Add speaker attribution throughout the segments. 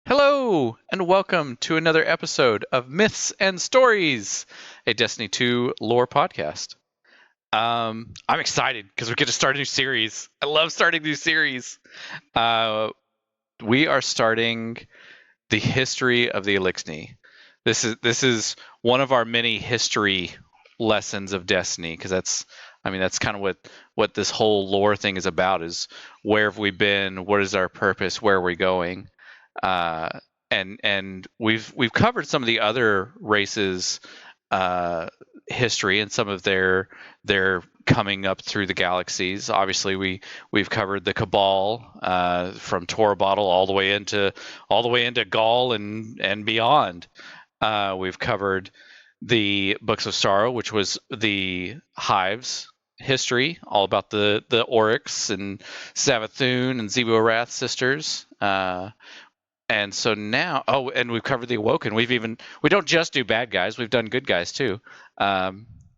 Speaker 1: Hello, and welcome to another episode of Myths and Stories, a Destiny 2 lore podcast. I'm excited because we get to start a new series. I love starting new series. Uh, we are starting the history of the Eliksni. This is one of our many history lessons of Destiny because that's kind of what this whole lore thing is about: is where have we been, what is our purpose, where are we going. uh, and we've covered some of the other races' uh, history and some of their coming up through the galaxies. Obviously, we've covered the Cabal from Torabottle all the way into Gaul and beyond. We've covered the Books of Sorrow, which was the Hive's history, all about the Oryx and Savathun and Zebu-Arath sisters. And so now, and we've covered the Awoken. We don't just do bad guys; we've done good guys too. Though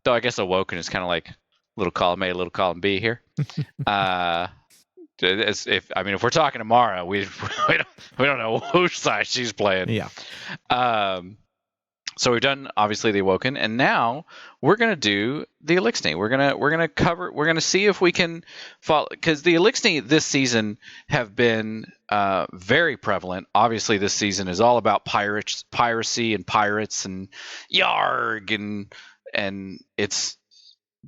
Speaker 1: I guess Awoken is kind of like little column A, little column B here. If we're talking tomorrow, we don't know whose side she's playing.
Speaker 2: Yeah.
Speaker 1: So we've done obviously the Awoken, and now we're gonna do the Eliksni. We're gonna see if we can follow, because the Eliksni this season have been very prevalent. Obviously, this season is all about piracy and pirates and yarg and it's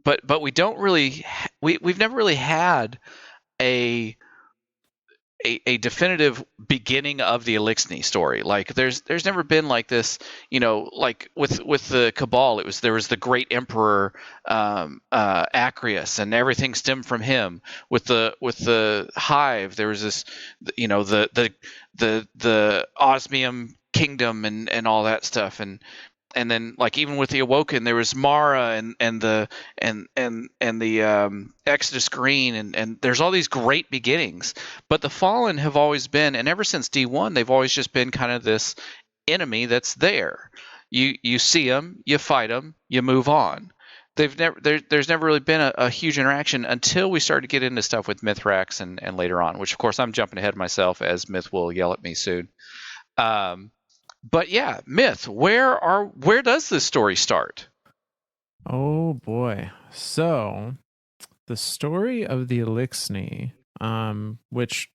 Speaker 1: but we don't really we've never really had a definitive beginning of the Eliksni story. Like there's never been like this, like with the Cabal, there was the great emperor Acrius, and everything stemmed from him. With the Hive, there was this, the Osmium kingdom and all that stuff. And then, like, even with the Awoken, there was Mara and the Exodus Green, and there's all these great beginnings. But the Fallen have always been, and ever since D1, they've always just been kind of this enemy that's there. You see them, you fight them, you move on. There's never really been a huge interaction until we started to get into stuff with Mithrax and later on, which of course I'm jumping ahead of myself, as Myth will yell at me soon. But yeah, Myth, where does this story start?
Speaker 2: Oh boy. So the story of the Eliksni, which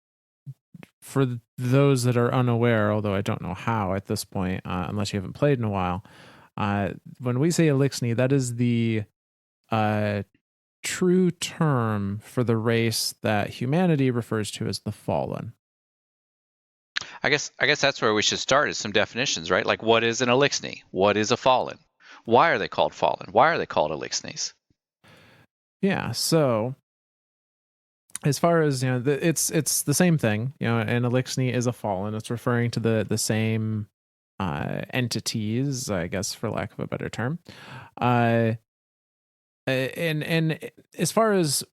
Speaker 2: for those that are unaware, although I don't know how at this point, unless you haven't played in a while, when we say Eliksni, that is the true term for the race that humanity refers to as the Fallen.
Speaker 1: I guess that's where we should start, is some definitions, right? Like, what is an Eliksni? What is a Fallen? Why are they called Fallen? Why are they called Eliksnis?
Speaker 2: Yeah, so as far as, it's the same thing. An Eliksni is a Fallen. It's referring to the same entities, I guess, for lack of a better term. And as far as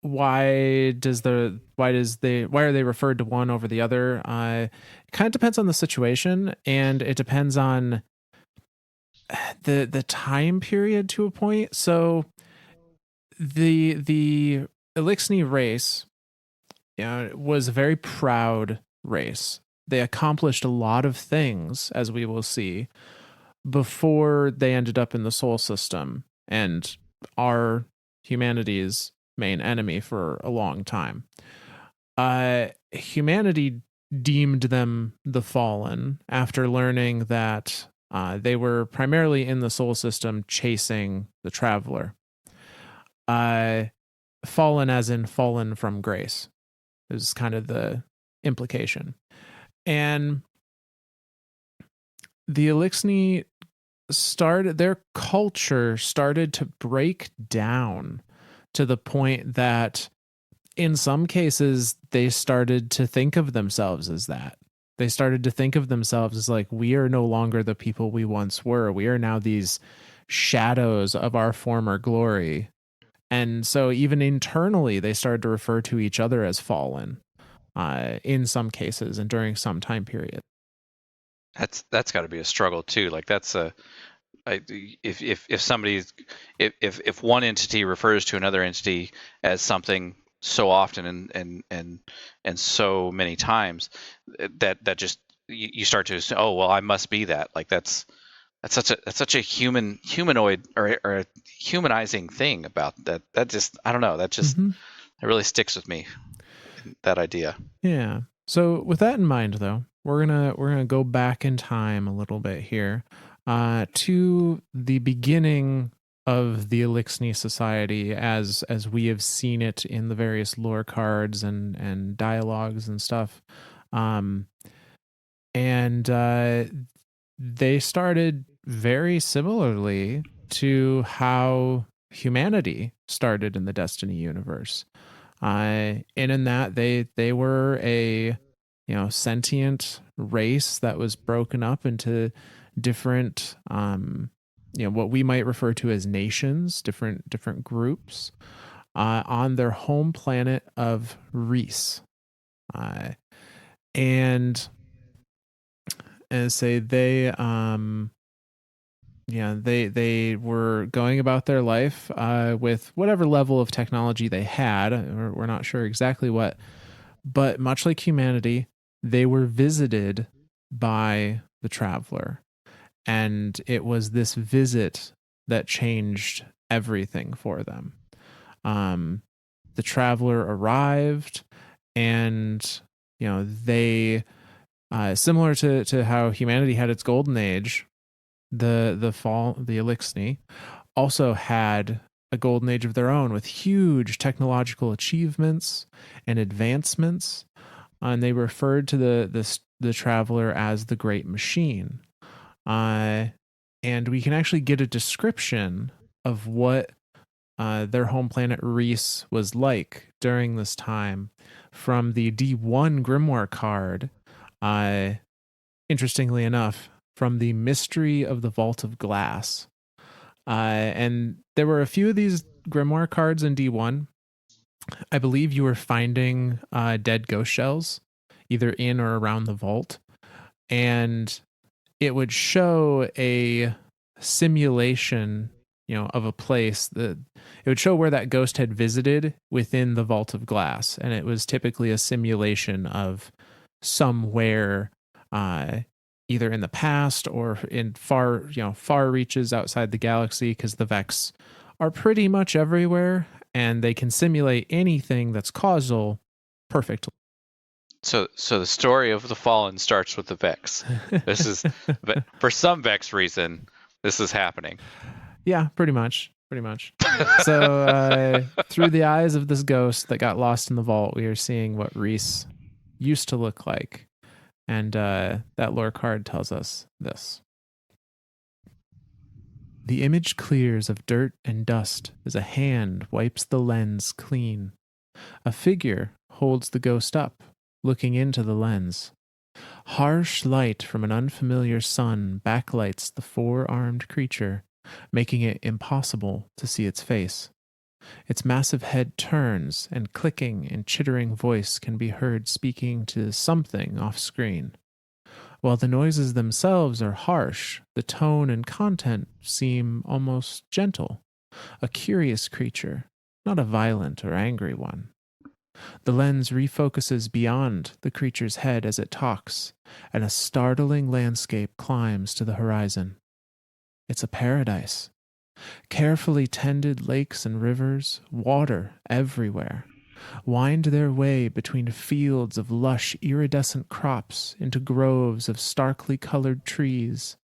Speaker 2: why are they referred to one over the other? It kind of depends on the situation, and it depends on the time period to a point. So the Eliksni race, was a very proud race. They accomplished a lot of things, as we will see, before they ended up in the Sol system and are humanity's main enemy for a long time. Humanity deemed them the Fallen after learning that they were primarily in the Sol system chasing the Traveler. Fallen as in fallen from grace is kind of the implication. And the Eliksni their culture started to break down to the point that in some cases they started to think of themselves as that. They started to think of themselves as like, we are no longer the people we once were. We are now these shadows of our former glory. And so even internally, they started to refer to each other as Fallen in some cases and during some time period.
Speaker 1: That's got to be a struggle too. Like if one entity refers to another entity as something so often and so many times, that just you start to assume, oh well, I must be that. Like that's such a humanoid or a humanizing thing about that. That just, I don't know. That just
Speaker 2: Mm-hmm.
Speaker 1: it really sticks with me. That idea.
Speaker 2: Yeah. So with that in mind, though, we're gonna go back in time a little bit here, to the beginning of the Eliksni Society as we have seen it in the various lore cards and dialogues and stuff. Um, and they started very similarly to how humanity started in the Destiny universe. And in that they were a sentient race that was broken up into different what we might refer to as nations, different groups on their home planet of Riis. Uh, and and say they were going about their life with whatever level of technology they had. We're not sure exactly what, but much like humanity, they were visited by the traveler. And it was this visit that changed everything for them. The traveler arrived, and they similar to how humanity had its golden age, the Eliksni also had a golden age of their own with huge technological achievements and advancements, and they referred to the traveler as the Great Machine. And we can actually get a description of what their home planet Riis was like during this time from the D1 Grimoire card. Interestingly enough, from the Mystery of the Vault of Glass. And there were a few of these Grimoire cards in D1. I believe you were finding dead ghost shells, either in or around the vault. And it would show a simulation, of a place that it would show where that ghost had visited within the Vault of Glass. And it was typically a simulation of somewhere either in the past or in far reaches outside the galaxy, because the Vex are pretty much everywhere and they can simulate anything that's causal perfectly.
Speaker 1: So the story of the Fallen starts with the Vex. This is, but for some Vex reason, this is happening.
Speaker 2: Yeah, pretty much. So through the eyes of this ghost that got lost in the vault, we are seeing what Riis used to look like. And that lore card tells us this. The image clears of dirt and dust as a hand wipes the lens clean. A figure holds the ghost up, looking into the lens. Harsh light from an unfamiliar sun backlights the four-armed creature, making it impossible to see its face. Its massive head turns, and clicking and chittering voice can be heard speaking to something off-screen. While the noises themselves are harsh, the tone and content seem almost gentle. A curious creature, not a violent or angry one. The lens refocuses beyond the creature's head as it talks, and a startling landscape climbs to the horizon. It's a paradise. Carefully tended lakes and rivers, water everywhere, wind their way between fields of lush iridescent crops into groves of starkly colored trees.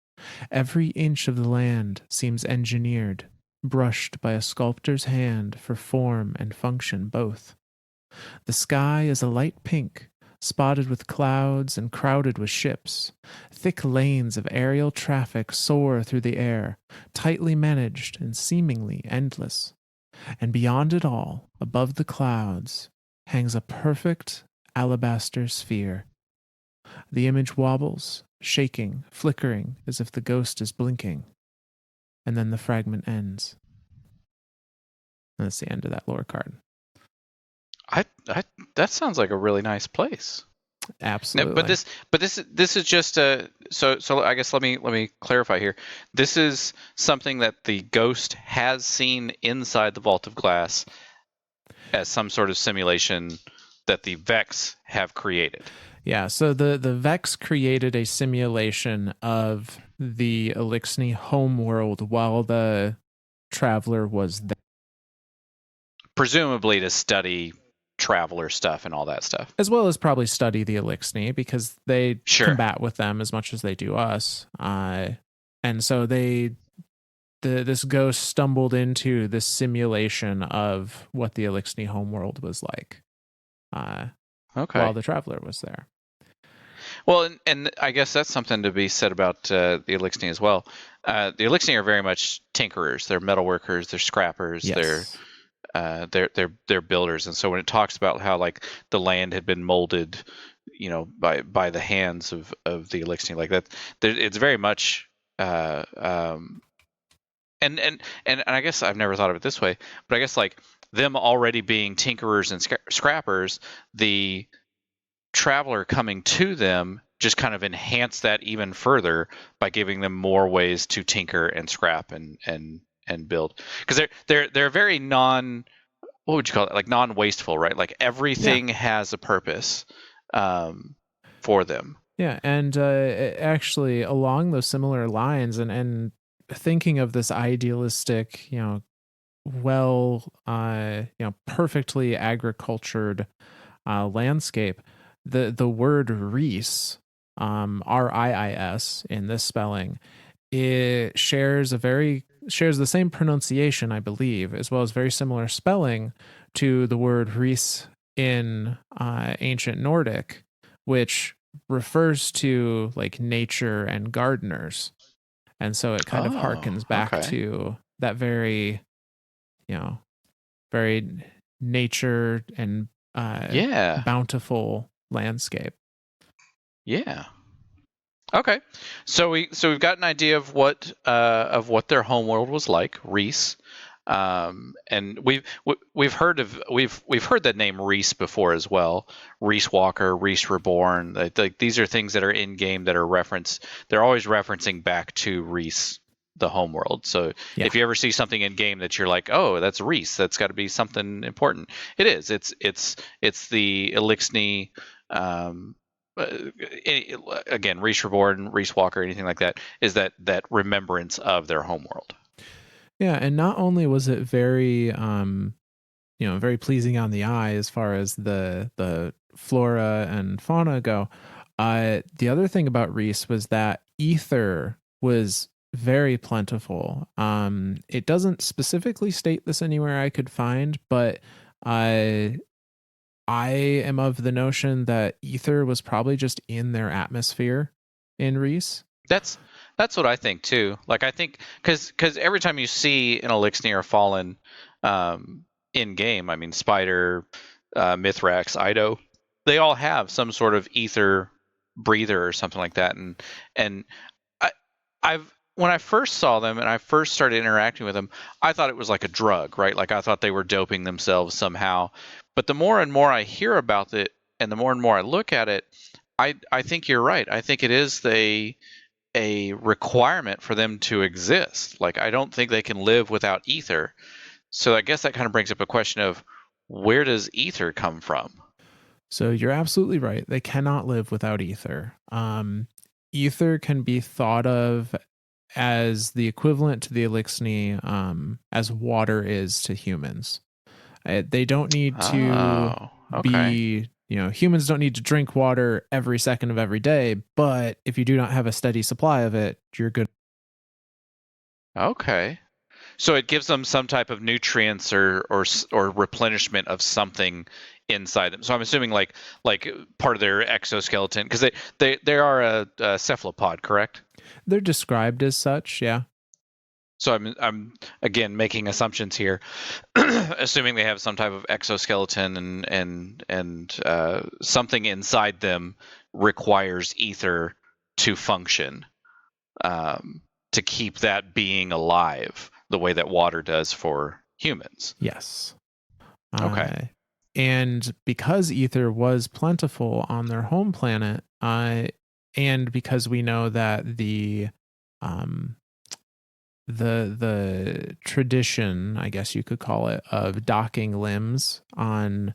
Speaker 2: Every inch of the land seems engineered, brushed by a sculptor's hand for form and function both. The sky is a light pink, spotted with clouds and crowded with ships. Thick lanes of aerial traffic soar through the air, tightly managed and seemingly endless. And beyond it all, above the clouds, hangs a perfect alabaster sphere. The image wobbles, shaking, flickering as if the ghost is blinking. And then the fragment ends. And that's the end of that lore card.
Speaker 1: I that sounds like a really nice place.
Speaker 2: Absolutely.
Speaker 1: No, but this is just so I guess let me clarify here. This is something that the ghost has seen inside the Vault of Glass as some sort of simulation that the Vex have created.
Speaker 2: Yeah, so the Vex created a simulation of the Eliksni homeworld while the traveler was there.
Speaker 1: Presumably to study traveler stuff and all that stuff.
Speaker 2: As well as probably study the Eliksni because they
Speaker 1: Sure.
Speaker 2: combat with them as much as they do us. And so this ghost stumbled into this simulation of what the Eliksni homeworld was like
Speaker 1: Okay.
Speaker 2: while the traveler was there.
Speaker 1: Well, and I guess that's something to be said about the Eliksni as well. The Eliksni are very much tinkerers. They're metalworkers. They're scrappers.
Speaker 2: Yes.
Speaker 1: They're builders. And so when it talks about how like the land had been molded, by the hands of the Eliksni, like that, it's very much. And I guess I've never thought of it this way, but I guess like them already being tinkerers and scrappers, the traveler coming to them just kind of enhance that even further by giving them more ways to tinker and scrap and build, because they're very what would you call it, like non-wasteful, right? Like everything has a purpose for them.
Speaker 2: Yeah, and actually along those similar lines, and thinking of this idealistic, perfectly agricultured landscape, the word Riis, Riis in this spelling, it shares the same pronunciation, I believe, as well as very similar spelling to the word Riis in ancient Nordic, which refers to like nature and gardeners. And so it kind of harkens back to that very, very nature and bountiful landscape.
Speaker 1: Yeah. Okay. So we've got an idea of what their homeworld was like, Riis. And we've heard that name Riis before as well. Riis Walker, Riis Reborn. Like these are things that are in game that are referenced. They're always referencing back to Riis, the homeworld. So if you ever see something in game that you're like, oh, that's Riis, that's got to be something important. It is. It's the Eliksni. Again, Riis Reborn, Riis Walker, anything like that, is that remembrance of their homeworld.
Speaker 2: Yeah, and not only was it very very pleasing on the eye as far as the flora and fauna go, the other thing about Riis was that ether was very plentiful. It doesn't specifically state this anywhere I could find, but I am of the notion that ether was probably just in their atmosphere in Riis.
Speaker 1: That's what I think too. Like I think because every time you see an Eliksni or Fallen in game, I mean Spider, Mithrax, Ido, they all have some sort of ether breather or something like that. And I've when I first saw them and I first started interacting with them, I thought it was like a drug, right? Like I thought they were doping themselves somehow. But the more and more I hear about it, and the more and more I look at it, I think you're right. I think it is a requirement for them to exist. Like I don't think they can live without ether. So I guess that kind of brings up a question of where does ether come from?
Speaker 2: So you're absolutely right. They cannot live without ether. Ether can be thought of as the equivalent to the Eliksni as water is to humans. They don't need to be, humans don't need to drink water every second of every day, but if you do not have a steady supply of it, you're good.
Speaker 1: Okay. So it gives them some type of nutrients or replenishment of something inside them. So I'm assuming like part of their exoskeleton, because they are a cephalopod, correct?
Speaker 2: They're described as such, yeah.
Speaker 1: So I'm again making assumptions here, assuming they have some type of exoskeleton and something inside them requires ether to function, to keep that being alive the way that water does for humans.
Speaker 2: Yes.
Speaker 1: Okay.
Speaker 2: And because ether was plentiful on their home planet, and because we know that the tradition, I guess you could call it, of docking limbs on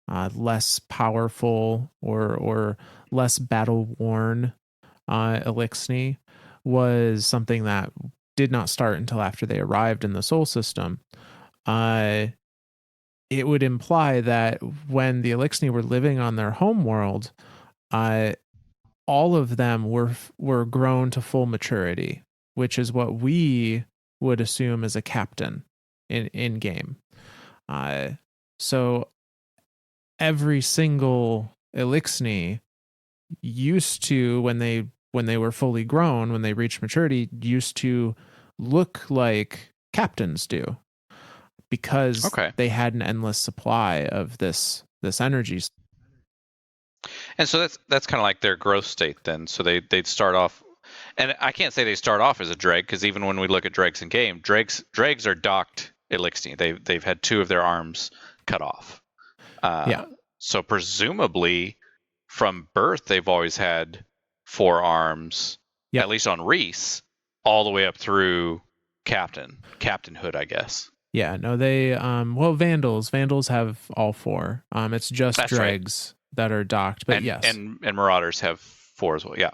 Speaker 2: less powerful or less battle worn Eliksni was something that did not start until after they arrived in the Sol system. It would imply that when the Eliksni were living on their home world, all of them were grown to full maturity, which is what we would assume as a captain in game. So every single Eliksni used to, when they were fully grown, when they reached maturity, used to look like captains do, because they had an endless supply of this energy.
Speaker 1: And so that's kind of like their growth state then. So they'd start off, and I can't say they start off as a dreg, because even when we look at dregs in game, dregs are docked Eliksni. They've had 2 of their arms cut off. So presumably from birth they've always had 4 arms, at least on Riis, all the way up through captainhood, I guess.
Speaker 2: Yeah, no, they Vandals have all 4. It's just
Speaker 1: That's
Speaker 2: dregs that are docked, but yes.
Speaker 1: And Marauders have 4 as well. Yeah.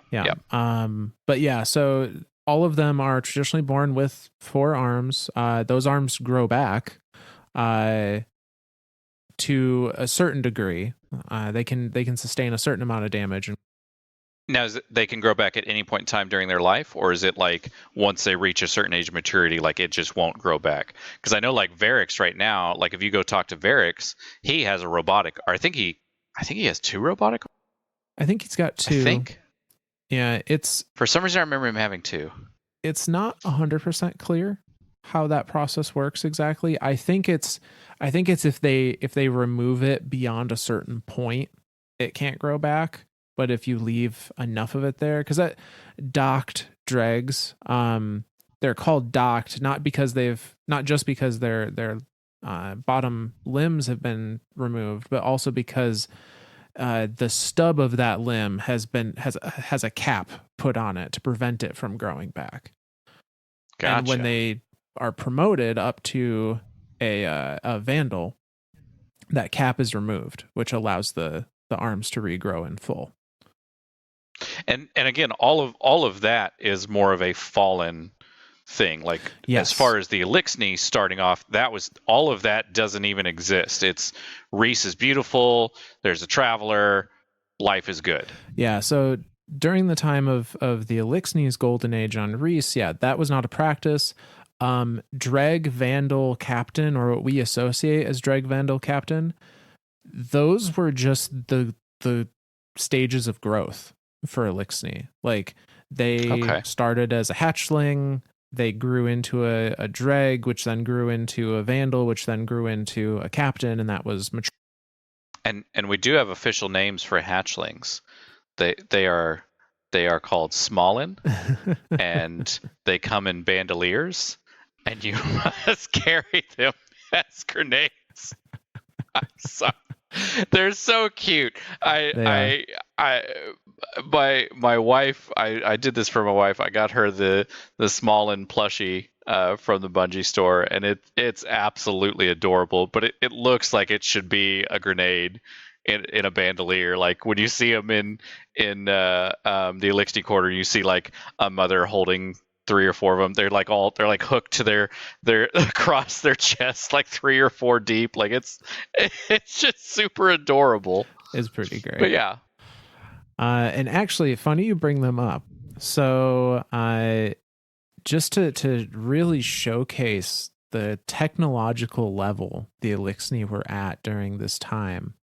Speaker 2: But yeah, so all of them are traditionally born with 4 arms. Those arms grow back to a certain degree. They can sustain a certain amount of damage.
Speaker 1: Now, they can grow back at any point in time during their life, or is it like once they reach a certain age of maturity, like it just won't grow back? Because I know, like Varix right now, like if you go talk to Varix, he has a robotic. Or I think he has 2 robotic.
Speaker 2: I think he's got 2.
Speaker 1: I think.
Speaker 2: Yeah, it's
Speaker 1: for some reason I remember him having 2.
Speaker 2: It's not 100% clear how that process works exactly. I think it's if they remove it beyond a certain point, it can't grow back. But if you leave enough of it there, because that docked dregs, they're called docked not just because their bottom limbs have been removed, but also because the stub of that limb has a cap put on it to prevent it from growing back. Gotcha. And when they are promoted up to a Vandal, that cap is removed, which allows the arms to regrow in full.
Speaker 1: And again, all of that is more of a fallen thing. Like as far as the Eliksni starting off, that was all of that doesn't even exist. It's Riis is beautiful. There's a traveler. Life is good. Yeah.
Speaker 2: So during the time of the Eliksni's Golden Age on Riis, that was not a practice. Dreg Vandal Captain, or what we associate as Dreg Vandal Captain, those were just the stages of growth for Eliksni. Like they started as a hatchling, they grew into a dreg, which then grew into a Vandal, which then grew into a captain, and that was mature.
Speaker 1: And we do have official names for hatchlings. They are called Smallin, and they come in bandoliers, and you must carry them as grenades. I'm sorry. They're so cute. My wife, I did this for my wife. I got her the Smallin plushie from the Bungie store, and it's absolutely adorable. But it looks like it should be a grenade in a bandolier. Like when you see them in the Eliksni Quarter, you see like a mother holding 3 or 4 of them. They're like hooked to their across their chest, like 3 or 4 deep. Like it's just super adorable.
Speaker 2: It's pretty great.
Speaker 1: But yeah.
Speaker 2: And actually, funny you bring them up. So just to really showcase the technological level the Eliksni were at during this time,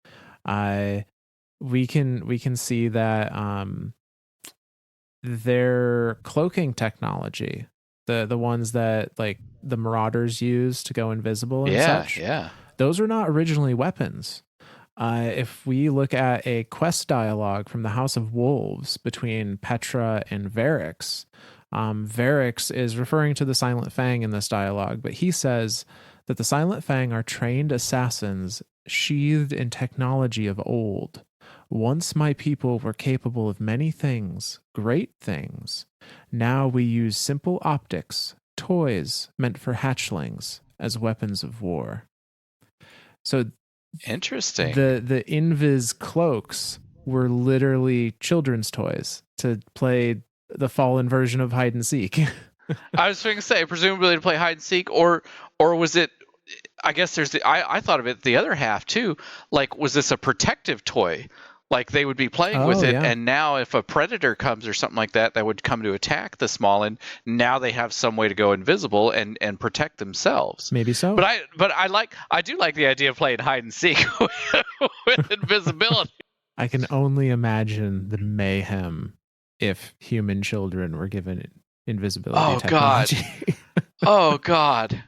Speaker 2: we can see that their cloaking technology, the ones that like the Marauders use to go invisible and such, those are not originally weapons. If we look at a quest dialogue from the House of Wolves between Petra and Varix, Varix is referring to the Silent Fang in this dialogue, but he says that the Silent Fang are trained assassins sheathed in technology of old. Once my people were capable of many things, great things. Now we use simple optics, toys meant for hatchlings, as weapons of war. So
Speaker 1: Interesting.
Speaker 2: The Invis cloaks were literally children's toys to play the fallen version of hide and seek.
Speaker 1: I was going to say, presumably to play hide and seek, or was it? I guess there's I thought of it the other half too. Like, was this a protective toy? Like they would be playing with it, and now if a predator comes or something like that, that would come to attack the Smallin, now they have some way to go invisible and protect themselves.
Speaker 2: Maybe so.
Speaker 1: But I do like the idea of playing hide and seek with invisibility.
Speaker 2: I can only imagine the mayhem if human children were given invisibility technology.
Speaker 1: God. Oh God.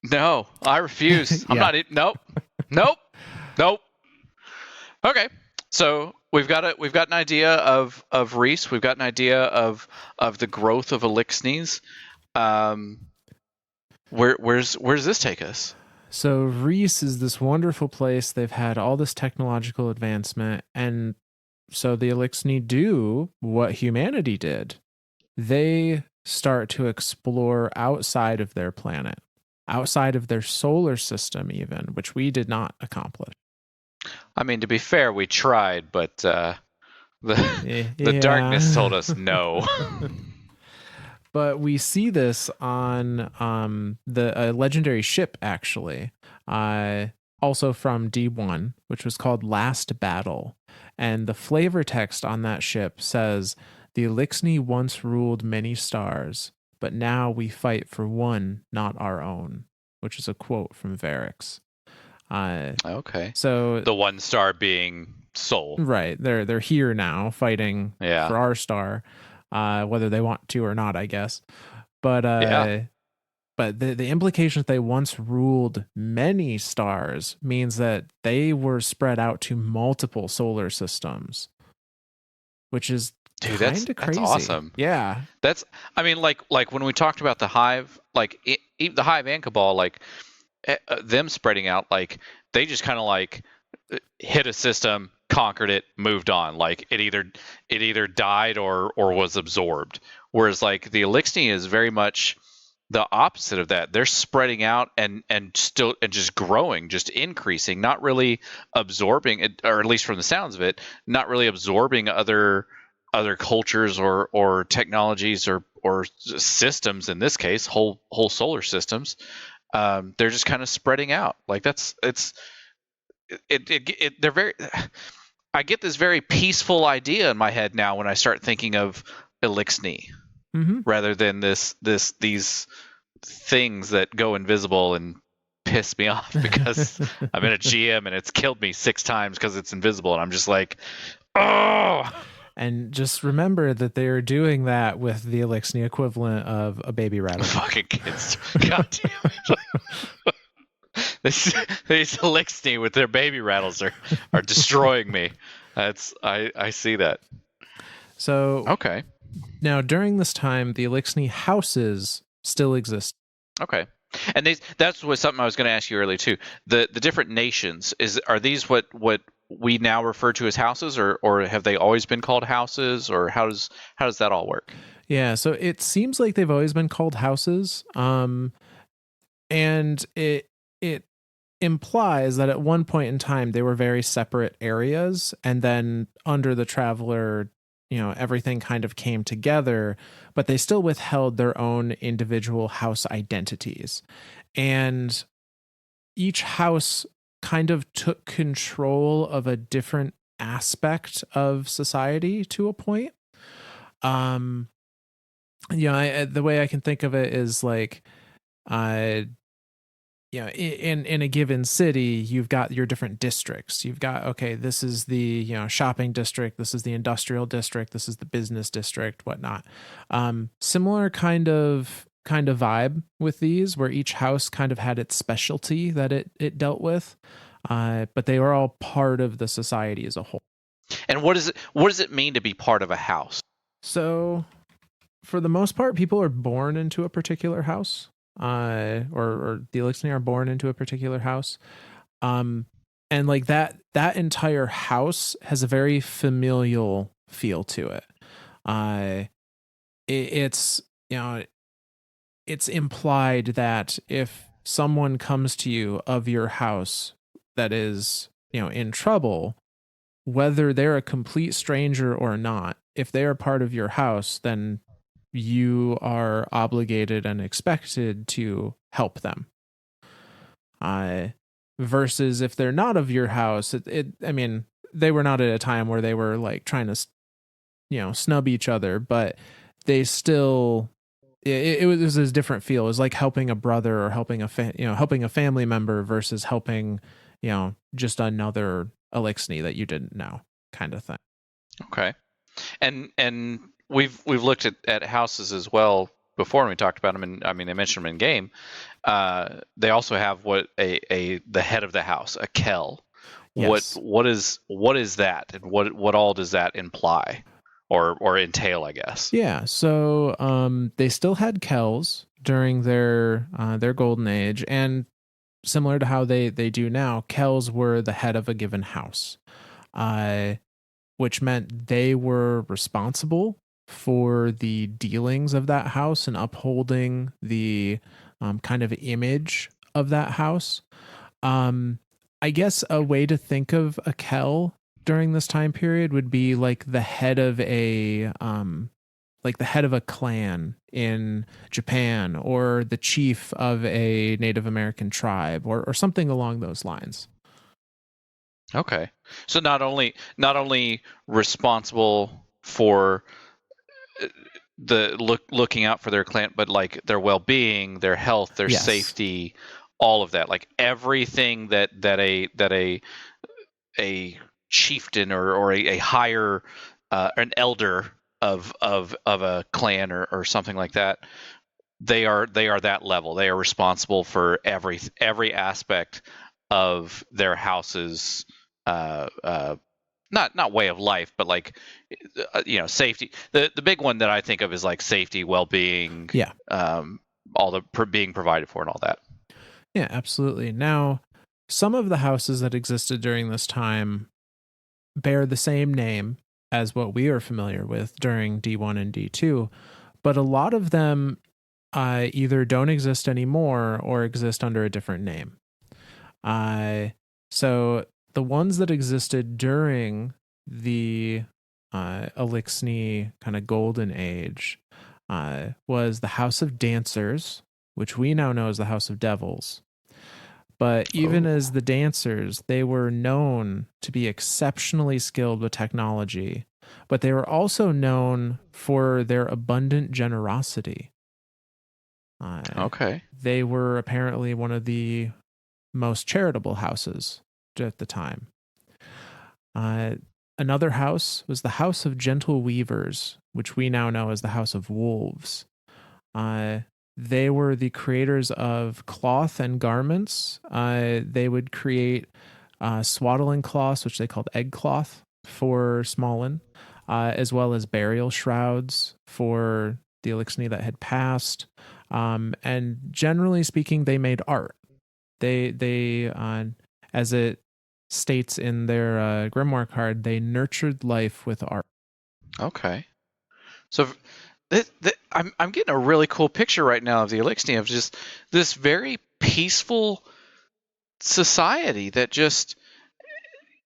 Speaker 1: No, I refuse. I'm not. Nope. Okay, so we've got an idea of Riis. We've got an idea of the growth of Eliksnis. Where's this take us?
Speaker 2: So Riis is this wonderful place. They've had all this technological advancement, and so the Eliksni do what humanity did. They start to explore outside of their planet, outside of their solar system even, which we did not accomplish.
Speaker 1: I mean, to be fair, we tried, but the darkness told us no.
Speaker 2: But we see this on the legendary ship, actually, also from D1, which was called Last Battle. And the flavor text on that ship says, "The Eliksni once ruled many stars, but now we fight for one, not our own," which is a quote from Varix.
Speaker 1: Okay.
Speaker 2: So
Speaker 1: the one star being Sol.
Speaker 2: Right. They're here now fighting for our star, whether they want to or not, I guess. But but the implication that they once ruled many stars means that they were spread out to multiple solar systems, which is kind of crazy.
Speaker 1: That's awesome.
Speaker 2: Yeah.
Speaker 1: I mean, like when we talked about the Hive, like the Hive and Cabal, like them spreading out, like they just kind of like hit a system, conquered it, moved on. Like it either died or was absorbed. Whereas like the Eliksni is very much the opposite of that. They're spreading out and just growing, just increasing, not really absorbing it, or at least from the sounds of it, not really absorbing other cultures or technologies or systems. In this case, whole solar systems. They're just kind of spreading out. Like they're very. I get this very peaceful idea in my head now when I start thinking of Eliksni, rather than these things that go invisible and piss me off because I'm in a GM and it's killed me 6 times because it's invisible, and I'm just like, oh.
Speaker 2: And just remember that they are doing that with the Eliksni equivalent of a baby rattle.
Speaker 1: Fucking kids. God damn it. These Eliksni with their baby rattles are destroying me. I see that.
Speaker 2: So
Speaker 1: okay.
Speaker 2: Now during this time, the Eliksni houses still exist.
Speaker 1: Okay. And that's what something I was going to ask you earlier too. The different nations, are these what we now refer to as houses, or have they always been called houses, or how does that all work?
Speaker 2: Yeah, so it seems like they've always been called houses, and it implies that at one point in time they were very separate areas, and then under the Traveler, everything kind of came together, but they still withheld their own individual house identities, and each house kind of took control of a different aspect of society to a point. The way I can think of it is like, in a given city, you've got your different districts. You've got, okay, this is the, shopping district. This is the industrial district. This is the business district, whatnot. Similar kind of vibe with these, where each house kind of had its specialty that it dealt with, but they were all part of the society as a whole.
Speaker 1: And what does it mean to be part of a house?
Speaker 2: So for the most part, people are born into a particular house, or the Eliksni are born into a particular house, and like that entire house has a very familial feel to it. It's implied that if someone comes to you of your house that is, in trouble, whether they're a complete stranger or not, if they are part of your house, then you are obligated and expected to help them. Versus if they're not of your house, I mean, they were not at a time where they were like trying to, snub each other, but they still, it was a different feel. It was like helping a brother or helping helping a family member versus helping, just another Eliksni that you didn't know, kind of thing.
Speaker 1: Okay. And we've looked at houses as well before, and we talked about them, and I mean they mentioned them in game. They also have what the head of the house, a Kel.
Speaker 2: Yes.
Speaker 1: What is that, and what all does that imply or entail, I guess?
Speaker 2: Yeah. So they still had Kels during their golden age, and similar to how they do now, Kels were the head of a given house, which meant they were responsible for the dealings of that house and upholding the kind of image of that house. I guess a way to think of a Kel during this time period would be like the head of a clan in Japan, or the chief of a Native American tribe, or something along those lines.
Speaker 1: Okay. So not only responsible for looking out for their clan, but like their well-being, their health, their safety, all of that, like everything that a chieftain or a higher an elder of a clan or something like that, they are that level. They are responsible for every aspect of their house's not way of life, but like safety. The big one that I think of is like safety, well-being, all the being provided for and all that.
Speaker 2: Yeah, absolutely. Now, some of the houses that existed during this time bear the same name as what we are familiar with during D1 and D2, but a lot of them either don't exist anymore or exist under a different name. So the ones that existed during the Eliksni kind of golden age was the House of Dancers, which we now know as the House of Devils. But even as the dancers, they were known to be exceptionally skilled with technology, but they were also known for their abundant generosity.
Speaker 1: Okay.
Speaker 2: They were apparently one of the most charitable houses at the time. Another house was the House of Gentle Weavers, which we now know as the House of Wolves. They were the creators of cloth and garments. They would create swaddling cloths, which they called egg cloth for Smolin, as well as burial shrouds for the Eliksni that had passed. And generally speaking, they made art. They as it states in their grimoire card, they nurtured life with art.
Speaker 1: Okay. So I'm getting a really cool picture right now of the Eliksni, of just this very peaceful society that just,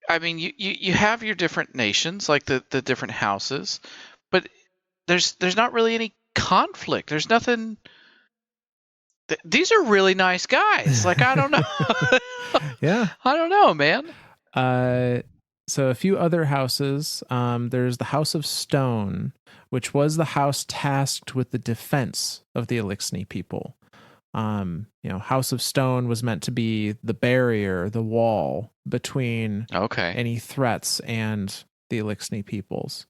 Speaker 1: I mean, you have your different nations, like the different houses, but there's not really any conflict. There's nothing. These are really nice guys. Like, I don't know.
Speaker 2: Yeah.
Speaker 1: I don't know, man.
Speaker 2: So a few other houses. There's the House of Stone, which was the house tasked with the defense of the Eliksni people. House of Stone was meant to be the barrier, the wall between any threats and the Eliksni peoples.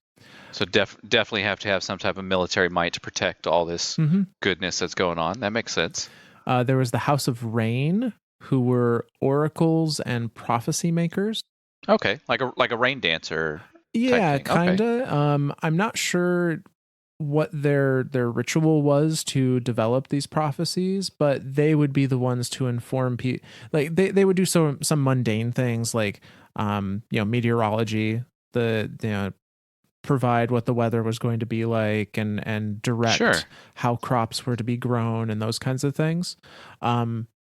Speaker 1: So definitely have to have some type of military might to protect all this goodness that's going on. That makes sense.
Speaker 2: There was the House of Rain, who were oracles and prophecy makers.
Speaker 1: Okay, like a rain dancer.
Speaker 2: Yeah, kind of. Okay. I'm not sure what their ritual was to develop these prophecies, but they would be the ones to inform people. Like they would do some mundane things like meteorology, provide what the weather was going to be like, and direct how crops were to be grown and those kinds of things.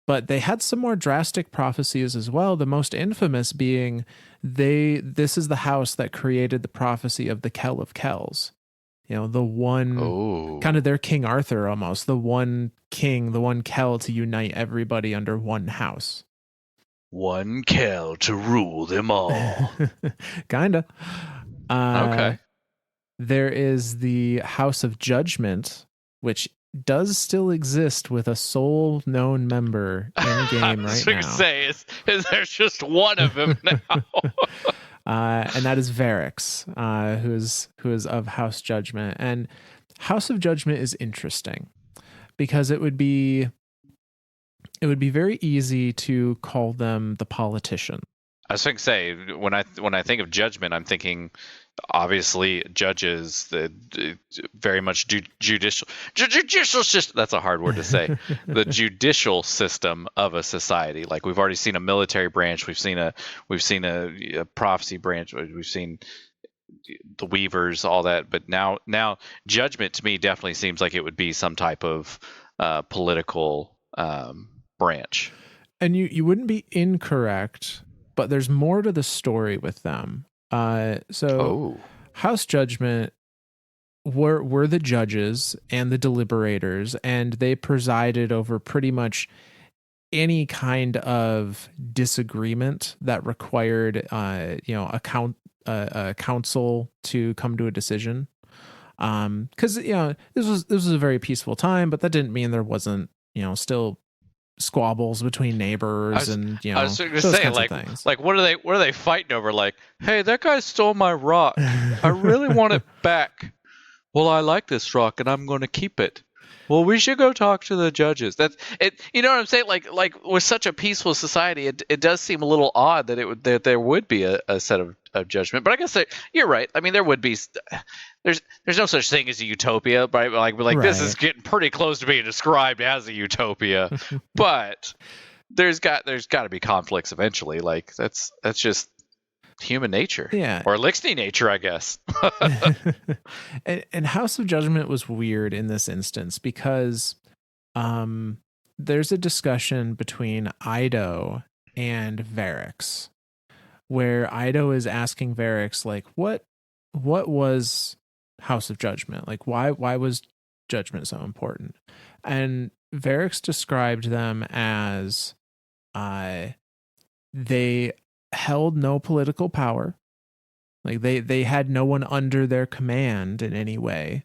Speaker 2: But they had some more drastic prophecies as well. The most infamous being this is the house that created the prophecy of the Kell of Kells. The one kind of their King Arthur almost, the one king, the one Kell to unite everybody under one house.
Speaker 1: One Kell to rule them all.
Speaker 2: Kinda.
Speaker 1: Okay.
Speaker 2: There is the House of Judgment, which does still exist with a sole known member in game right now. I was going to
Speaker 1: say, is there's just one of them now?
Speaker 2: And that is Varix, who is of House Judgment. And House of Judgment is interesting because it would be very easy to call them the politician.
Speaker 1: I was going to say, when I think of Judgment, I'm thinking obviously judges, the very much judicial system. That's a hard word to say. The judicial system of a society. Like we've already seen a military branch, we've seen a prophecy branch, we've seen the weavers, all that. But now Judgment to me definitely seems like it would be some type of political branch.
Speaker 2: And you wouldn't be incorrect, but there's more to the story with them. House Judgment were the judges and the deliberators, and they presided over pretty much any kind of disagreement that required a council to come to a decision. Because this was a very peaceful time, but that didn't mean there wasn't still squabbles between neighbors and
Speaker 1: I was going to say, like what are they fighting over? Like, hey, that guy stole my rock. I really want it back. Well, I like this rock and I'm going to keep it. Well, we should go talk to the judges. That's it. You know what I'm saying? Like with such a peaceful society, it does seem a little odd that there would be a set of judgment. But I guess you're right. I mean, there would be. There's no such thing as a utopia, right? Like right. This is getting pretty close to being described as a utopia, but there's got to be conflicts eventually. Like that's just human nature, or Eliksni nature, I guess.
Speaker 2: and House of Judgment was weird in this instance because there's a discussion between Ido and Varix, where Ido is asking Varix, like, what was House of Judgment? Like, why was Judgment so important? And Varix described them as they held no political power. Like they had no one under their command in any way.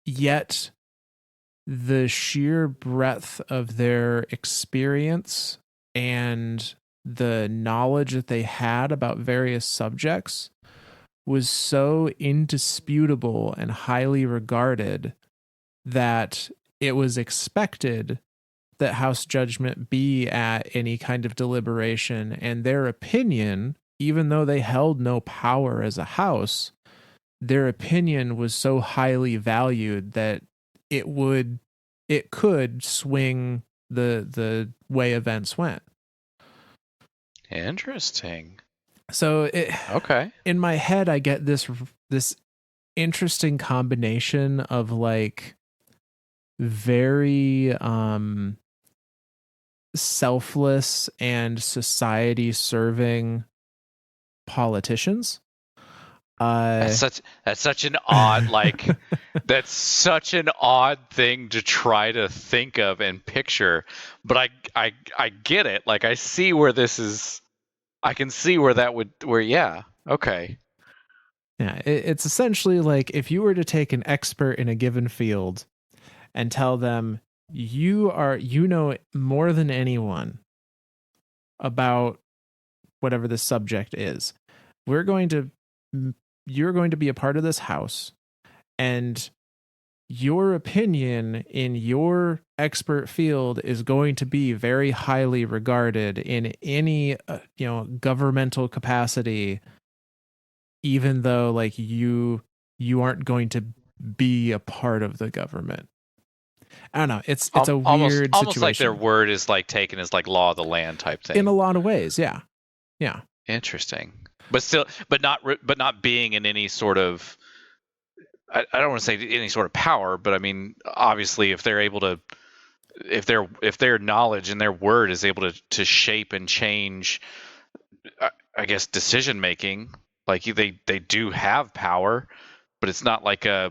Speaker 2: Yet the sheer breadth of their experience and the knowledge that they had about various subjects was so indisputable and highly regarded that it was expected that House Judgment be at any kind of deliberation, and their opinion, even though they held no power as a house, their opinion was so highly valued that it could swing the way events went.
Speaker 1: Interesting.
Speaker 2: So
Speaker 1: okay.
Speaker 2: In my head, I get this interesting combination of like very selfless and society serving politicians.
Speaker 1: That's such an odd that's such an odd thing to try to think of and picture, but I get it. Like I see where this is. I can see where that would okay.
Speaker 2: Yeah, it's essentially like if you were to take an expert in a given field and tell them you know more than anyone about whatever the subject is. You're going to be a part of this house, and your opinion in your expert field is going to be very highly regarded in any governmental capacity, even though like you aren't going to be a part of the government. I don't know. It's a weird situation.
Speaker 1: Almost like their word is like taken as like law of the land type thing.
Speaker 2: In a lot of ways, yeah.
Speaker 1: Interesting, but not being in any sort of. I don't want to say any sort of power, but I mean, obviously, if they're able to if their knowledge and their word is able to shape and change, I guess, decision making, like they do have power, but it's not like they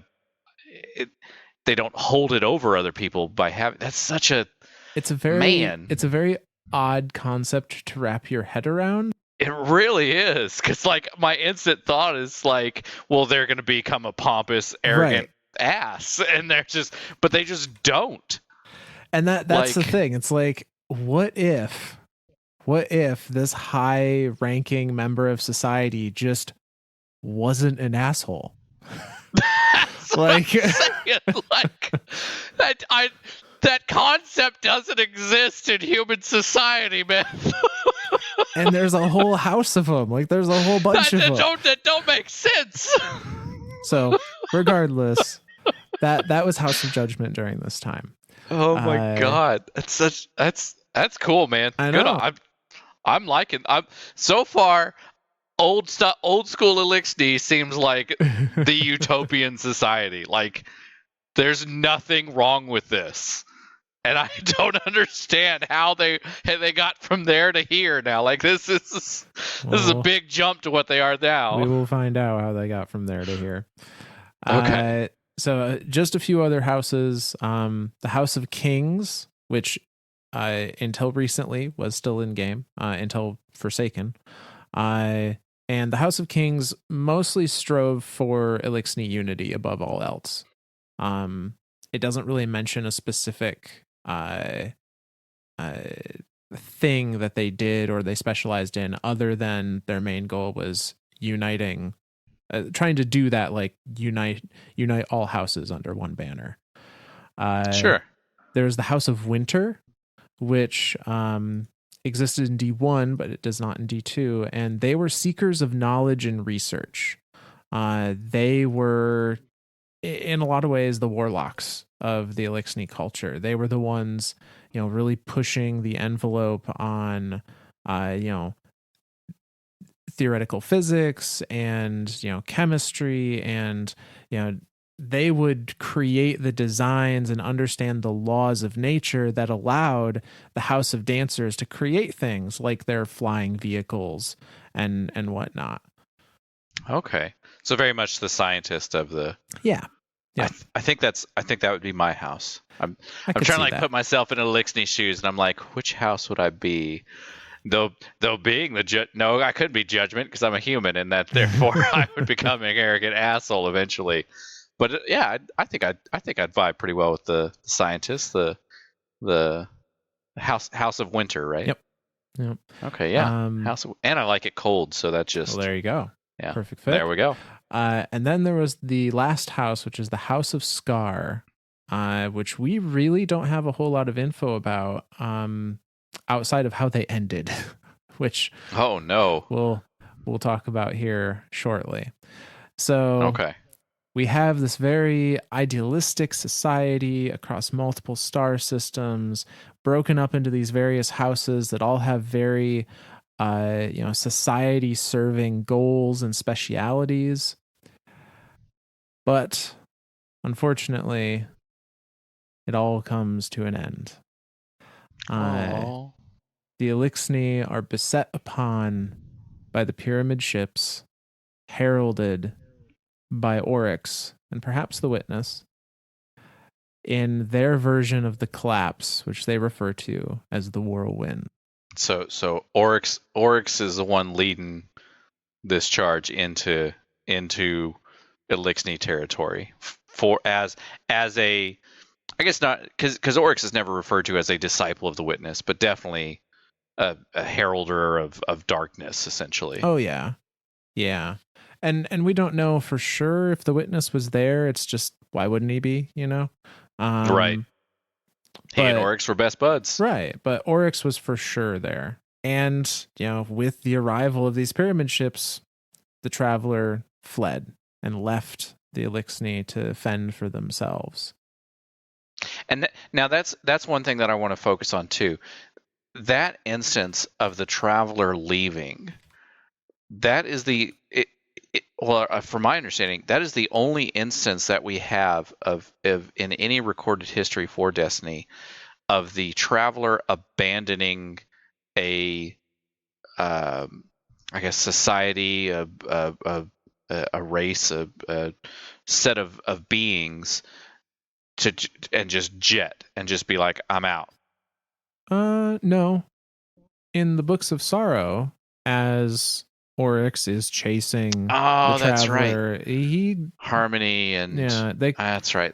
Speaker 1: don't hold it over other people by having. That's such a
Speaker 2: It's a
Speaker 1: man.
Speaker 2: very odd concept to wrap your head around.
Speaker 1: It really is, because like my instant thought is like, well, they're going to become a pompous, arrogant ass, and but they just don't.
Speaker 2: And that's the thing. It's like, what if this high-ranking member of society just wasn't an asshole?
Speaker 1: like that concept doesn't exist in human society, man.
Speaker 2: And there's a whole house of them. Like, there's a whole bunch of them.
Speaker 1: That don't make sense.
Speaker 2: So, regardless, that was House of Judgment during this time.
Speaker 1: Oh my god, that's cool, man.
Speaker 2: I know.
Speaker 1: Good. I'm liking. So far. Old school Eliksni seems like the utopian society. Like, there's nothing wrong with this, and I don't understand how they got from there to here now. Like, this is a big jump to what they are now.
Speaker 2: We will find out how they got from there to here.
Speaker 1: Okay.
Speaker 2: So just a few other houses. The House of Kings, which until recently was still in game, until Forsaken. And the House of Kings mostly strove for Eliksni unity above all else. It doesn't really mention a specific thing that they did or they specialized in, other than their main goal was uniting, trying to do that, like unite all houses under one banner.
Speaker 1: Sure.
Speaker 2: There's the House of Winter, which existed in D1, but it does not in D2, and they were seekers of knowledge and research. They were, in a lot of ways, the warlocks of the Eliksni culture. They were the ones, really pushing the envelope on, theoretical physics and, chemistry, and, they would create the designs and understand the laws of nature that allowed the House of Dancers to create things like their flying vehicles and whatnot.
Speaker 1: Okay, so very much the scientist of the.
Speaker 2: Yeah.
Speaker 1: I think that would be my house. I'm trying to put myself in Eliksni's shoes, and I'm like, which house would I be? Though being no, I couldn't be Judgment because I'm a human, and that therefore I would become an arrogant asshole eventually. But yeah, I think I'd vibe pretty well with the scientist, the House of Winter, right?
Speaker 2: Yep.
Speaker 1: Okay, yeah. And I like it cold, so that's just.
Speaker 2: Well, there you go.
Speaker 1: Yeah.
Speaker 2: Perfect fit.
Speaker 1: There we go.
Speaker 2: And then there was the last house, which is the House of Scar, which we really don't have a whole lot of info about, outside of how they ended, which
Speaker 1: oh no,
Speaker 2: we'll talk about here shortly. So
Speaker 1: okay.
Speaker 2: We have this very idealistic society across multiple star systems, broken up into these various houses that all have very, society-serving goals and specialities. But unfortunately, it all comes to an end. The Eliksni are beset upon by the pyramid ships, heralded by Oryx and perhaps the Witness, in their version of the collapse, which they refer to as the whirlwind.
Speaker 1: So Oryx is the one leading this charge into Eliksni territory as a, I guess not, because Oryx is never referred to as a disciple of the Witness, but definitely a heralder of darkness, essentially.
Speaker 2: Oh yeah. And we don't know for sure if the Witness was there. It's just, why wouldn't he be,
Speaker 1: Right. He and Oryx were best buds.
Speaker 2: Right. But Oryx was for sure there. And, with the arrival of these pyramid ships, the Traveler fled and left the Eliksni to fend for themselves.
Speaker 1: And now that's one thing that I want to focus on too. That instance of the Traveler leaving, that is from my understanding, that is the only instance that we have of in any recorded history for Destiny of the traveler abandoning a, I guess, society, a race, a set of beings and just jet and just be like, I'm out.
Speaker 2: No. In the Books of Sorrow, as Oryx is chasing the
Speaker 1: That's
Speaker 2: traveler,
Speaker 1: right. Harmony and that's right.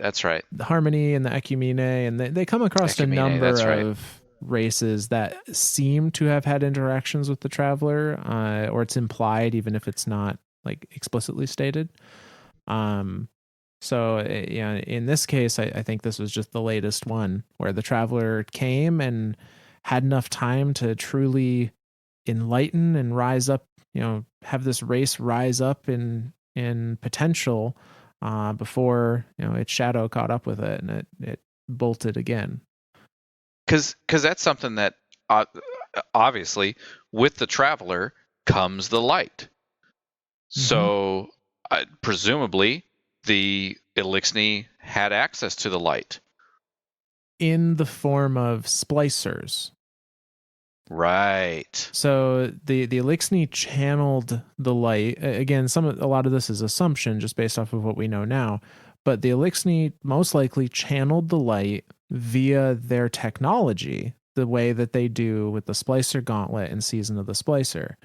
Speaker 2: The Harmony and the Ecumene, and they come across a number of races that seem to have had interactions with the traveler, or it's implied, even if it's not like explicitly stated. So in this case, I think this was just the latest one where the traveler came and had enough time to truly enlighten and rise up, have this race rise up in potential, before its shadow caught up with it and it bolted again.
Speaker 1: Because that's something that obviously with the traveler comes the light. So presumably the Eliksni had access to the light
Speaker 2: in the form of splicers.
Speaker 1: Right.
Speaker 2: So the Eliksni channeled the light. Again, a lot of this is assumption just based off of what we know now, but the Eliksni most likely channeled the light via their technology, the way that they do with the Splicer Gauntlet in Season of the Splicer,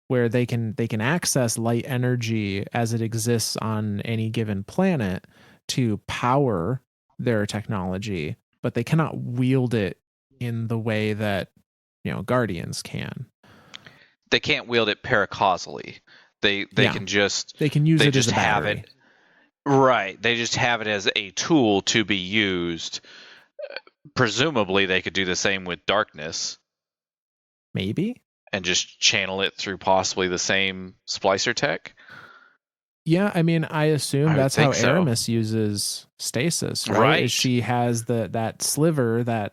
Speaker 2: where they can access light energy as it exists on any given planet to power their technology, but they cannot wield it in the way that Guardians can.
Speaker 1: They can't wield it paracausally. They can just
Speaker 2: use it as a battery.
Speaker 1: Have it. Right. They just have it as a tool to be used. Presumably they could do the same with darkness.
Speaker 2: Maybe.
Speaker 1: And just channel it through possibly the same splicer tech.
Speaker 2: Yeah, I mean, I assume that's how Aramis uses stasis, right? Is she has that sliver, that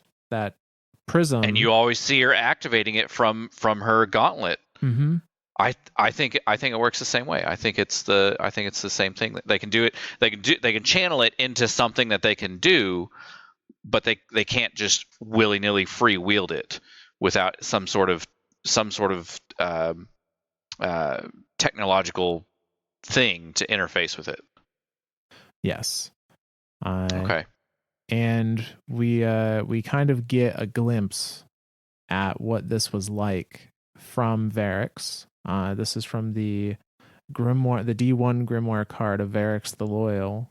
Speaker 2: prism,
Speaker 1: and you always see her activating it from her gauntlet.
Speaker 2: Mm-hmm.
Speaker 1: I think it works the same way. I think it's the same thing. They can do it. They can channel it into something that they can do, but they can't just willy-nilly free wield it without some sort of technological thing to interface with it.
Speaker 2: Yes.
Speaker 1: Okay.
Speaker 2: And we kind of get a glimpse at what this was like from Varix. This is from the Grimoire, the D1 Grimoire card of Varix the Loyal,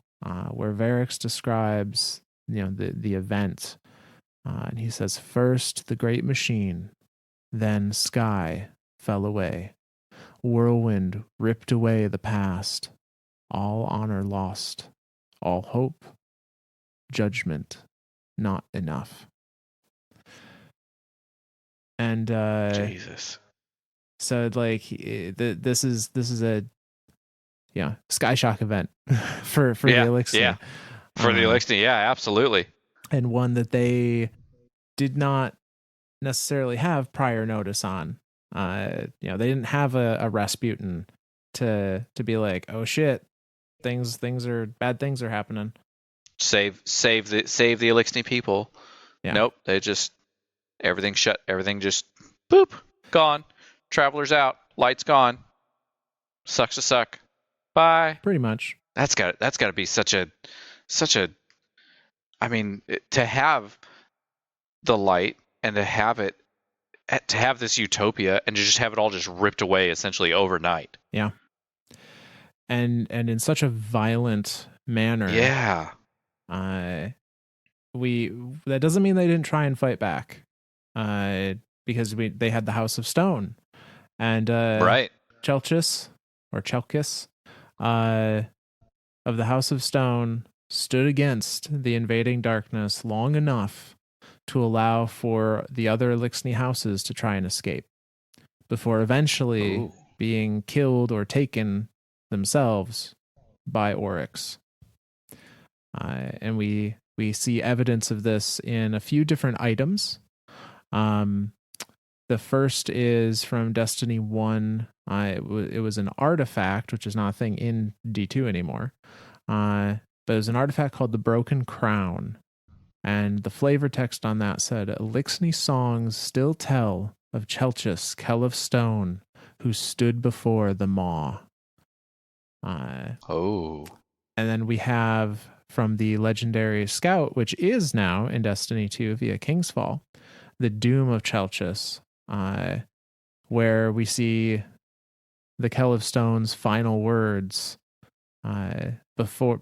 Speaker 2: where Varix describes the event, and he says, "First the great machine, then sky fell away, whirlwind ripped away the past, all honor lost, all hope, judgment not enough." And
Speaker 1: Jesus.
Speaker 2: So like this is a sky shock event for the Eliksni.
Speaker 1: Yeah. For the Eliksni, yeah, absolutely.
Speaker 2: And one that they did not necessarily have prior notice on. They didn't have a Rasputin to be like, oh shit, bad things are happening.
Speaker 1: Save the Eliksni people. Yeah. Nope, they just everything shut. Everything just boop gone. Travelers out. Lights gone. Sucks to suck. Bye.
Speaker 2: Pretty much.
Speaker 1: That's got to be such a. I mean, to have the light and to have this utopia and to just have it all just ripped away essentially overnight.
Speaker 2: Yeah. And in such a violent manner.
Speaker 1: Yeah.
Speaker 2: That doesn't mean they didn't try and fight back. Because they had the House of Stone. And
Speaker 1: right.
Speaker 2: Chelchis of the House of Stone stood against the invading darkness long enough to allow for the other Eliksni houses to try and escape before eventually being killed or taken themselves by Oryx. And we see evidence of this in a few different items. The first is from Destiny 1. It was an artifact, which is not a thing in D2 anymore. But it was an artifact called the Broken Crown. And the flavor text on that said, Eliksni songs still tell of Chelchis, Kell of Stone, who stood before the maw.
Speaker 1: Oh.
Speaker 2: And then we have from the legendary Scout, which is now in Destiny 2 via Kingsfall, the Doom of Chelchis, where we see the Kell of Stone's final words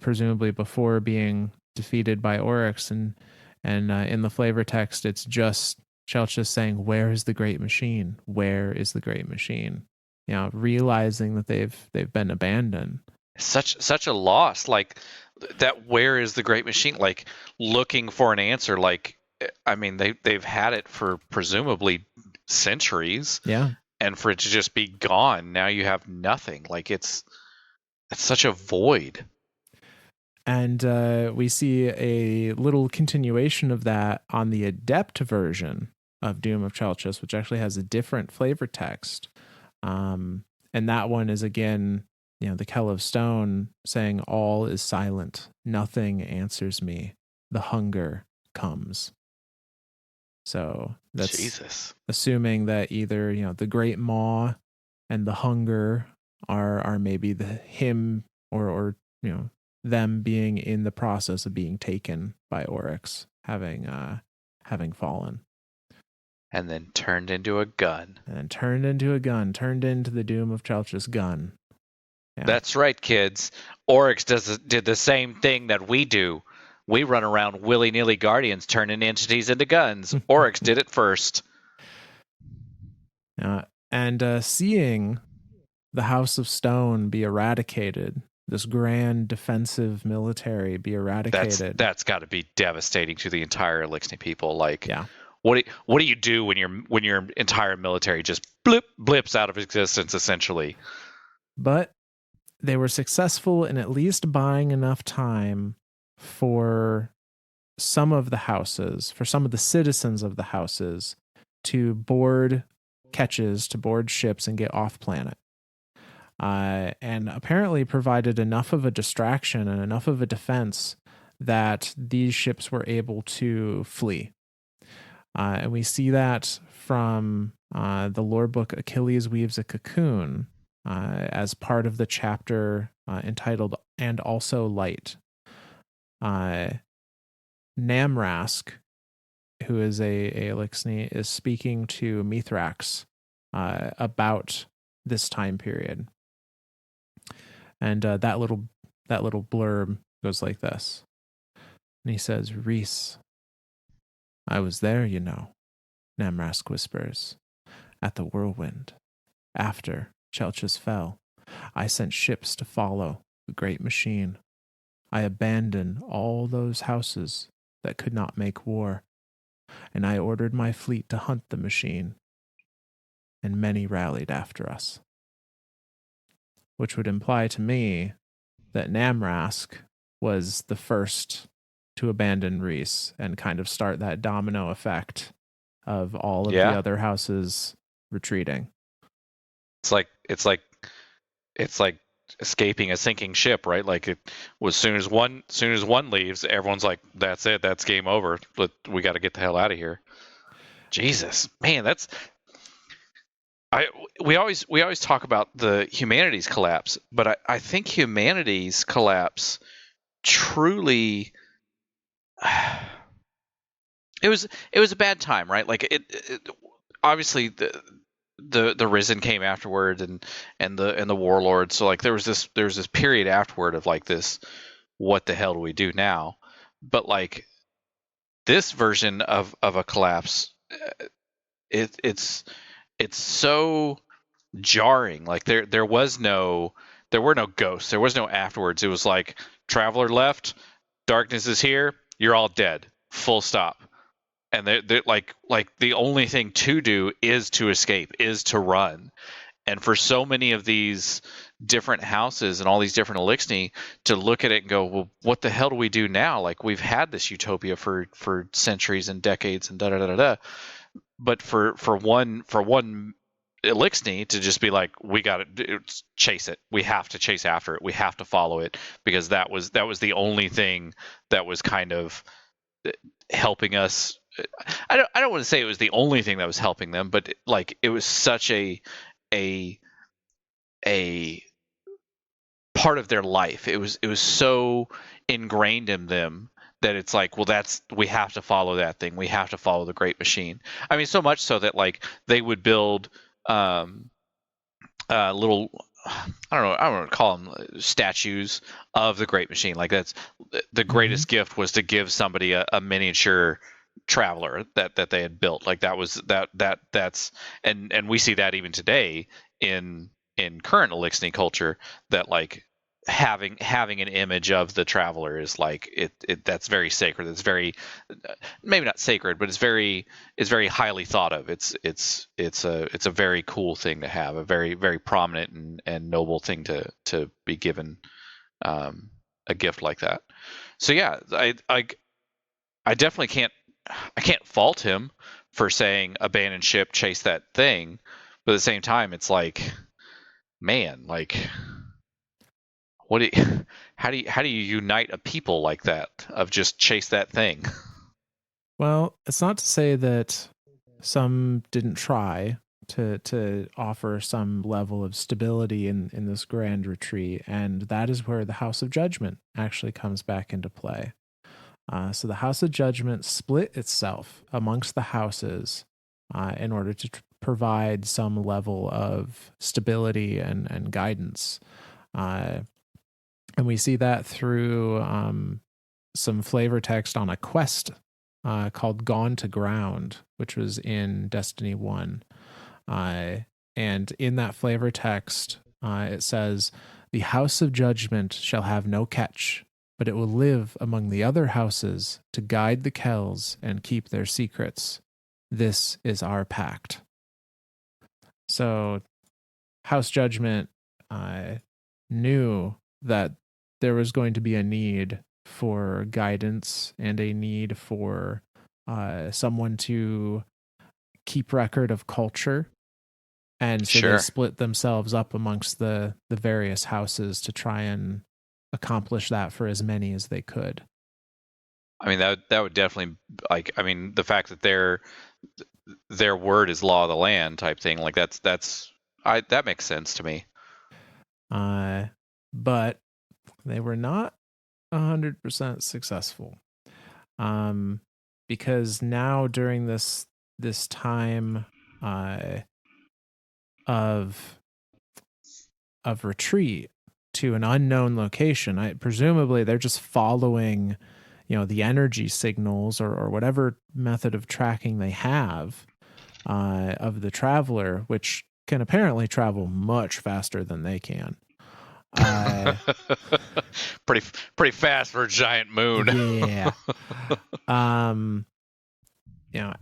Speaker 2: presumably before being defeated by Oryx, and in the flavor text, it's just Chelchis saying, "Where is the great machine? Where is the great machine?" You know, realizing that they've been abandoned.
Speaker 1: Such a loss. Like that. Where is the great machine? Like looking for an answer. Like, I mean, they've had it for presumably centuries.
Speaker 2: Yeah.
Speaker 1: And for it to just be gone, now you have nothing. Like it's such a void.
Speaker 2: And we see a little continuation of that on the Adept version of Doom of Chelchis, which actually has a different flavor text. And that one is, again, you know, the Kell of Stone saying, all is silent. Nothing answers me. The hunger comes. So that's
Speaker 1: Jesus.
Speaker 2: Assuming that either, you know, the Great Maw and the hunger are maybe the him or you know, them being in the process of being taken by Oryx, having fallen.
Speaker 1: And then turned into a gun.
Speaker 2: Turned into the Doom of Chelchis gun.
Speaker 1: Yeah. That's right, kids. Oryx did the same thing that we do. We run around willy-nilly guardians turning entities into guns. Oryx did it first.
Speaker 2: And seeing the House of Stone be eradicated, this grand defensive military be eradicated.
Speaker 1: That's got to be devastating to the entire Eliksni people. Like,
Speaker 2: yeah.
Speaker 1: What do you do when your entire military just blips out of existence, essentially?
Speaker 2: But they were successful in at least buying enough time for some of the houses, for some of the citizens of the houses, to board ships and get off planet. And apparently provided enough of a distraction and enough of a defense that these ships were able to flee. And we see that from the lore book Achilles Weaves a Cocoon as part of the chapter entitled And Also Light. Namrask, who is a Eliksni, is speaking to Mithrax about this time period. And that little blurb goes like this. And he says, Riis, I was there, you know, Namrask whispers, at the whirlwind. After Chelchis fell, I sent ships to follow the great machine. I abandoned all those houses that could not make war, and I ordered my fleet to hunt the machine, and many rallied after us. Which would imply to me that Namrask was the first to abandon Riis and kind of start that domino effect of all of the other houses retreating.
Speaker 1: It's like escaping a sinking ship, right? Like it was soon as one leaves, everyone's like, that's it, that's game over. We got to get the hell out of here. Jesus, man, we always talk about the humanities collapse, but I think humanities collapse truly. It was a bad time, right? Like it obviously the Risen came afterward and the warlords. So like there was this period afterward of like this, what the hell do we do now? But like this version of a collapse, it's so jarring. Like there were no ghosts, there was no afterwards. It was like Traveler left, darkness is here, you're all dead, full stop. And they're like the only thing to do is to escape, is to run. And for so many of these different houses and all these different Eliksni to look at it and go, well, what the hell do we do now? Like we've had this utopia for centuries and decades and da da da da da. But for one Eliksni to just be like, we got to chase it. We have to chase after it. We have to follow it, because that was the only thing that was kind of helping us. I don't want to say it was the only thing that was helping them, but like it was such a a part of their life. It was so ingrained in them that it's like, well, we have to follow that thing. We have to follow the Great Machine. I mean, so much so that like they would build little, I don't know, I don't want to call them statues of the Great Machine. Like that's the greatest gift was to give somebody a miniature traveler that they had built. Like that's and we see that even today in current Eliksni culture, that like having an image of the traveler is like it that's very sacred. It's very, maybe not sacred, but it's very highly thought of. It's a very cool thing to have, a very very prominent and noble thing to be given a gift like that. So yeah, I definitely can't fault him for saying abandon ship, chase that thing, but at the same time, it's like, man, like what do you, how do you unite a people like that of just chase that thing?
Speaker 2: Well, it's not to say that some didn't try to offer some level of stability in this grand retreat, and that is where the House of Judgment actually comes back into play. So the House of Judgment split itself amongst the houses in order to provide some level of stability and guidance. And we see that through some flavor text on a quest called Gone to Ground, which was in Destiny 1. And in that flavor text, it says, "The House of Judgment shall have no catch, but it will live among the other houses to guide the Kells and keep their secrets. This is our pact." So House Judgment knew that there was going to be a need for guidance and a need for someone to keep record of culture. And so they split themselves up amongst the various houses to try and accomplish that for as many as they could.
Speaker 1: I mean, that would definitely, like, I mean, the fact that their word is law of the land type thing, like that makes sense to me.
Speaker 2: But they were not 100% successful. Because now during this time of retreat to an unknown location, presumably they're just following, the energy signals or whatever method of tracking they have of the traveler, which can apparently travel much faster than they can.
Speaker 1: Pretty fast for a giant moon.
Speaker 2: Yeah.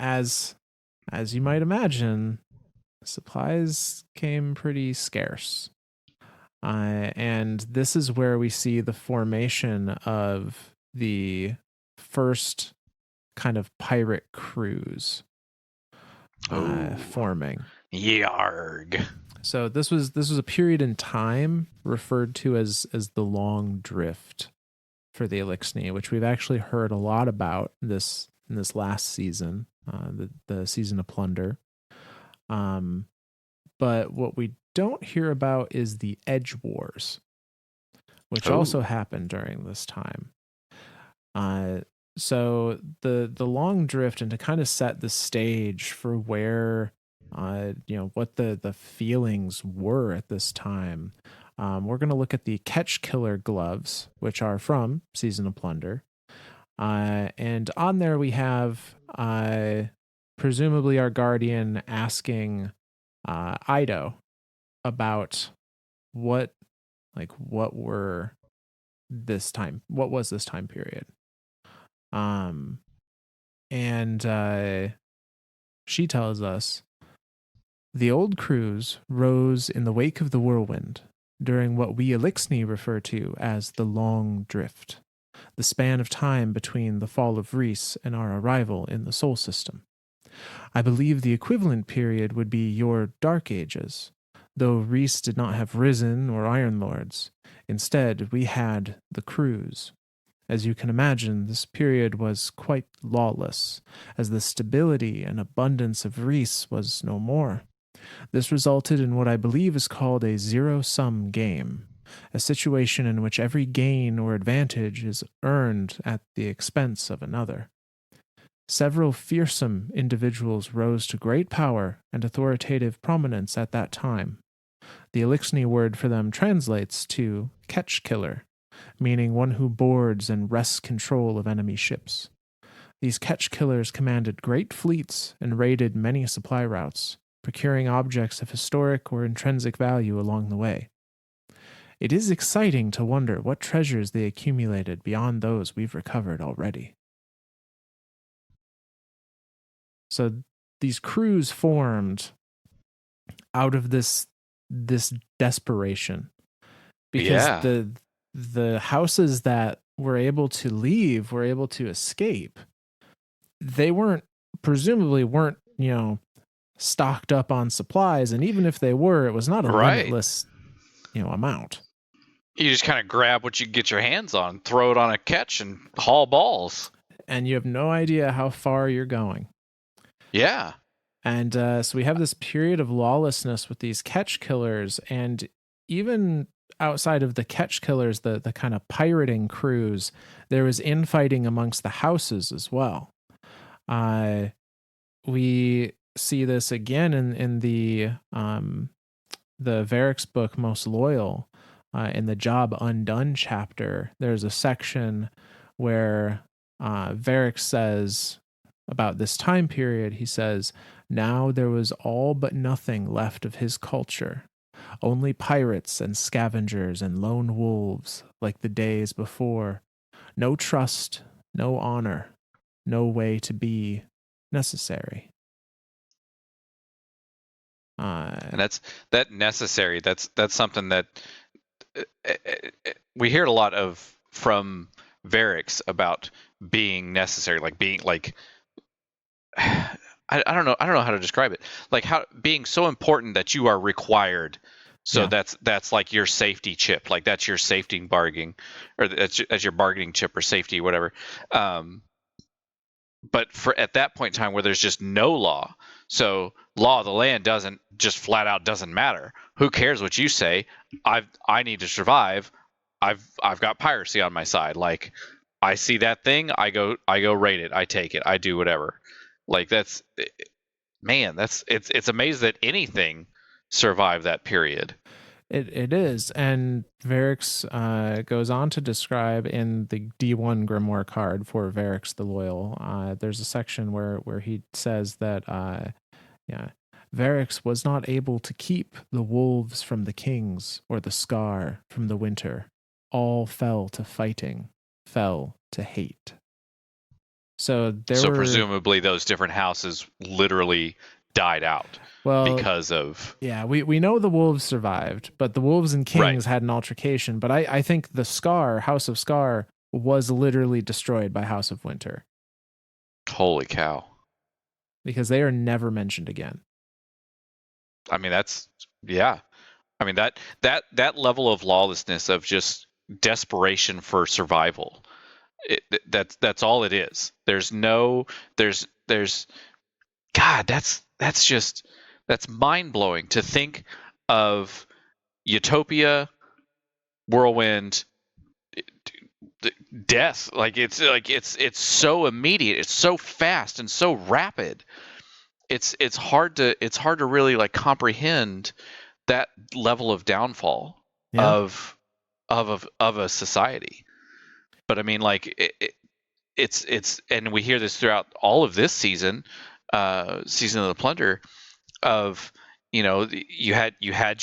Speaker 2: As you might imagine, supplies came pretty scarce. And this is where we see the formation of the first kind of pirate cruise forming.
Speaker 1: Yarg.
Speaker 2: So this was a period in time referred to as the Long Drift for the Eliksni, which we've actually heard a lot about in this last season, the season of plunder. But what we don't hear about is the Edge Wars, which also happened during this time. So the Long Drift, and to kind of set the stage for where what the feelings were at this time, we're going to look at the Catch Killer gloves, which are from Season of Plunder. And on there we have presumably our guardian asking Ido about what was this time period. And she tells us, "The old crews rose in the wake of the whirlwind during what we Eliksni refer to as the Long Drift, the span of time between the fall of Riis and our arrival in the Sol system. I believe the equivalent period would be your Dark Ages, though Riis did not have Risen or Iron Lords. Instead, we had the crews, As you can imagine, this period was quite lawless, as the stability and abundance of Riis was no more. This resulted in what I believe is called a zero-sum game, a situation in which every gain or advantage is earned at the expense of another. Several fearsome individuals rose to great power and authoritative prominence at that time. The Eliksni word for them translates to catch killer, meaning one who boards and wrests control of enemy ships. These catch killers commanded great fleets and raided many supply routes, procuring objects of historic or intrinsic value along the way. It is exciting to wonder what treasures they accumulated beyond those we've recovered already. So these crews formed out of this desperation, because the houses that were able to leave, were able to escape, they presumably weren't, stocked up on supplies, and even if they were, it was not a limitless, amount.
Speaker 1: You just kind of grab what you get your hands on, throw it on a catch, and haul balls.
Speaker 2: And you have no idea how far you're going.
Speaker 1: Yeah.
Speaker 2: And so we have this period of lawlessness with these catch killers, and even outside of the catch killers, the kind of pirating crews, there was infighting amongst the houses as well. We see this again in the Varrick's book, Most Loyal, in the Job Undone chapter. There's a section where Varrick says about this time period, he says, "Now there was all but nothing left of his culture, only pirates and scavengers and lone wolves, like the days before. No trust, no honor, no way to be necessary."
Speaker 1: And that necessary. That's something that we hear a lot of from Varrick's about being necessary, like being like. I don't know how to describe it. Like how being so important that you are required. So
Speaker 2: Yeah.
Speaker 1: that's like your safety chip. Like that's your safety bargaining, or that's your bargaining chip or safety, whatever. But for at that point in time where there's just no law, so law of the land doesn't just flat out doesn't matter. Who cares what you say? I need to survive. I've got piracy on my side. Like I see that thing, I go raid it. I take it. I do whatever. Like it's amazing that anything survived that period.
Speaker 2: It is, and Varrick's goes on to describe in the D1 Grimoire card for Varrick's the Loyal. There's a section where he says that Varrick's was not able to keep the wolves from the kings or the scar from the winter. All fell to fighting, fell to hate. So
Speaker 1: presumably those different houses literally died out because of...
Speaker 2: Yeah, we know the wolves survived, but the wolves and kings had an altercation. But I think the House of Scar, was literally destroyed by House of Winter.
Speaker 1: Holy cow.
Speaker 2: Because they are never mentioned again.
Speaker 1: I mean, I mean, that level of lawlessness, of just desperation for survival, that's all it is. There's God, that's mind-blowing to think of. Utopia, whirlwind, death. It's so immediate, it's so fast and so rapid. It's hard to really like comprehend that level of downfall of a society. But I mean, like it's and we hear this throughout all of this season of the Plunder, of you had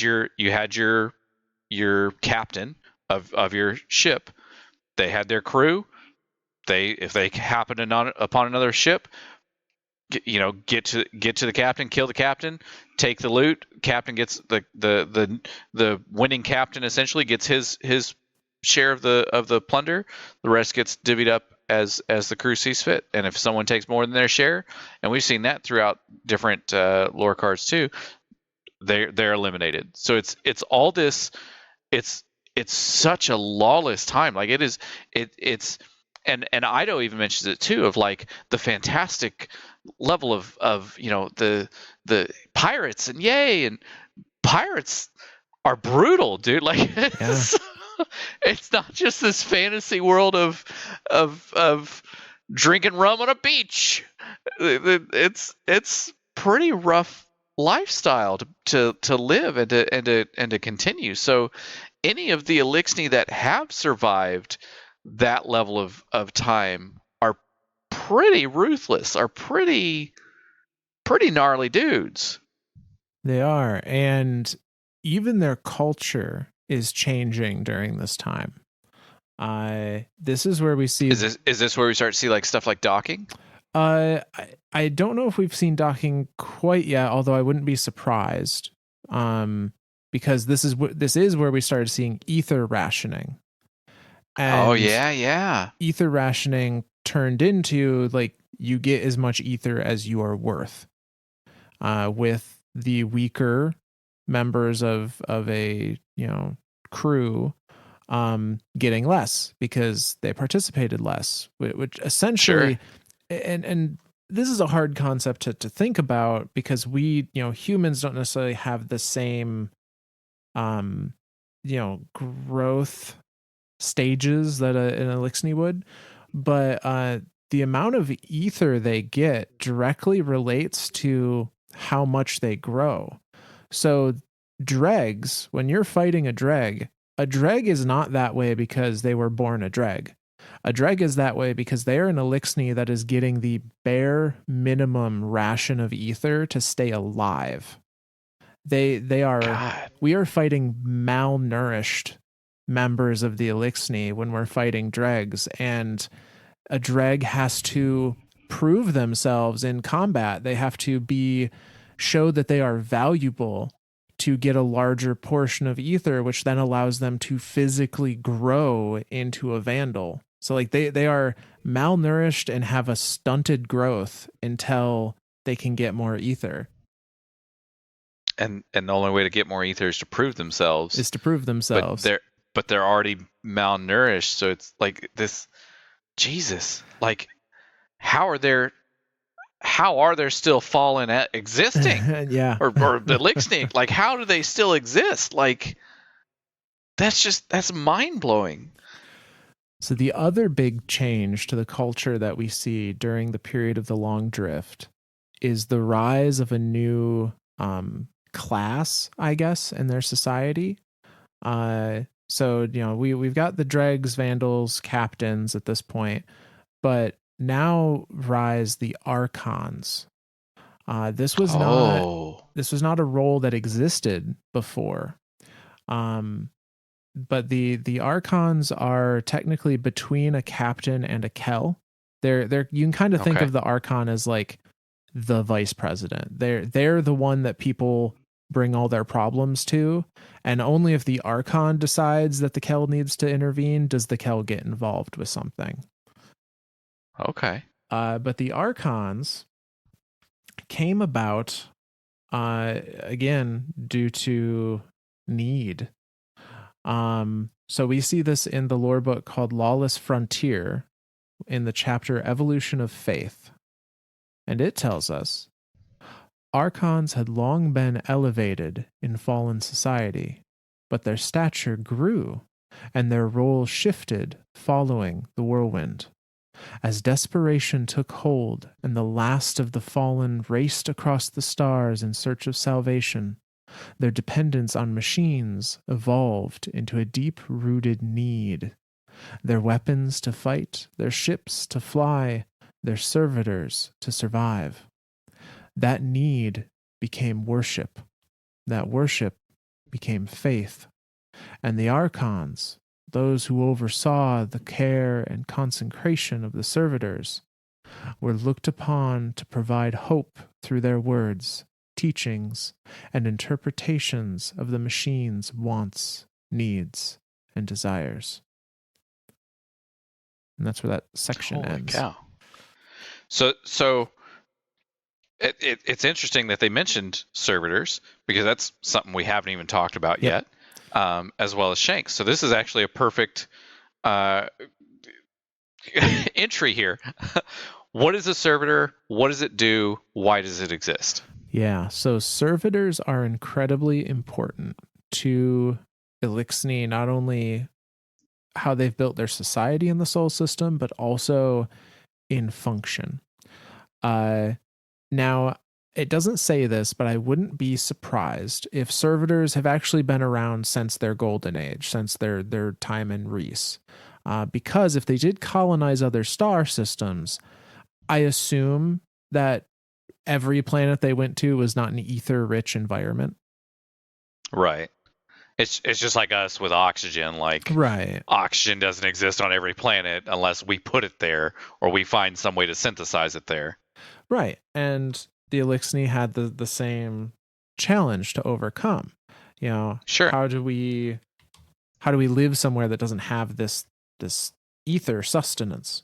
Speaker 1: your captain of your ship. They had their crew. If they happen upon another ship, get to the captain, kill the captain, take the loot. Captain gets the winning captain essentially gets his share of the plunder. The rest gets divvied up as the crew sees fit. And if someone takes more than their share, and we've seen that throughout different lore cards too, they're eliminated. So it's all this. It's such a lawless time. Like it's and Ido even mentions it too, of like the fantastic level of the pirates, and yay, and pirates are brutal, dude. Like
Speaker 2: Yeah.
Speaker 1: it's not just this fantasy world of drinking rum on a beach. It's pretty rough lifestyle to live and to continue. So any of the Eliksni that have survived that level of time are pretty ruthless, are pretty gnarly dudes.
Speaker 2: They are. And even their culture is changing during this time. This is where we see.
Speaker 1: Is this where we start to see like stuff like docking?
Speaker 2: I don't know if we've seen docking quite yet, although I wouldn't be surprised. Because this is where we started seeing ether rationing. And
Speaker 1: Oh yeah.
Speaker 2: ether rationing turned into like you get as much ether as you are worth. With the weaker members of a crew getting less because they participated less, which essentially,
Speaker 1: Sure.
Speaker 2: and this is a hard concept to think about because we humans don't necessarily have the same growth stages that an Eliksni would, but the amount of ether they get directly relates to how much they grow. So dregs, when you're fighting a dreg is not that way because they were born a dreg. A dreg is that way because they are an Eliksni that is getting the bare minimum ration of ether to stay alive. They are
Speaker 1: God.
Speaker 2: We are fighting malnourished members of the Eliksni when we're fighting dregs, and a dreg has to prove themselves in combat. They have to show that they are valuable to get a larger portion of ether, which then allows them to physically grow into a vandal. So like they are malnourished and have a stunted growth until they can get more ether.
Speaker 1: And the only way to get more ether is to prove themselves. But they're already malnourished, so it's like this. Jesus, like how are there still fallen at existing?
Speaker 2: Yeah.
Speaker 1: Or the Eliksni, like how do they still exist? Like that's mind blowing.
Speaker 2: So the other big change to the culture that we see during the period of the Long Drift is the rise of a new class, I guess, in their society. So we've got the dregs, vandals, captains at this point, but now rise the archons. This was not a role that existed before. But the archons are technically between a captain and a kell. You can kind of think of the archon as like the vice president. They're the one that people bring all their problems to, and only if the archon decides that the kell needs to intervene does the kell get involved with something.
Speaker 1: Okay.
Speaker 2: But the archons came about again due to need. So we see this in the lore book called Lawless Frontier in the chapter Evolution of Faith. And it tells us archons had long been elevated in fallen society, but their stature grew and their role shifted following the whirlwind. As desperation took hold and the last of the fallen raced across the stars in search of salvation, their dependence on machines evolved into a deep-rooted need. Their weapons to fight, their ships to fly, their servitors to survive. That need became worship. That worship became faith. And the archons, those who oversaw the care and consecration of the servitors, were looked upon to provide hope through their words, teachings, and interpretations of the machine's wants, needs, and desires. And that's where that section ends.
Speaker 1: Cow. So it's interesting that they mentioned servitors, because that's something we haven't even talked about yet, as well as Shanks. So this is actually a perfect entry here. What is a servitor? What does it do? Why does it exist?
Speaker 2: Yeah, so servitors are incredibly important to Eliksni, not only how they've built their society in the Sol system, but also in function. Now, it doesn't say this, but I wouldn't be surprised if servitors have actually been around since their Golden Age, since their time in Riis. Because if they did colonize other star systems, I assume that every planet they went to was not an ether-rich environment.
Speaker 1: Right. It's just like us with oxygen. Like,
Speaker 2: right.
Speaker 1: Oxygen doesn't exist on every planet unless we put it there or we find some way to synthesize it there.
Speaker 2: Right. And the Eliksni had the same challenge to overcome. You know,
Speaker 1: sure.
Speaker 2: How do we live somewhere that doesn't have this ether sustenance?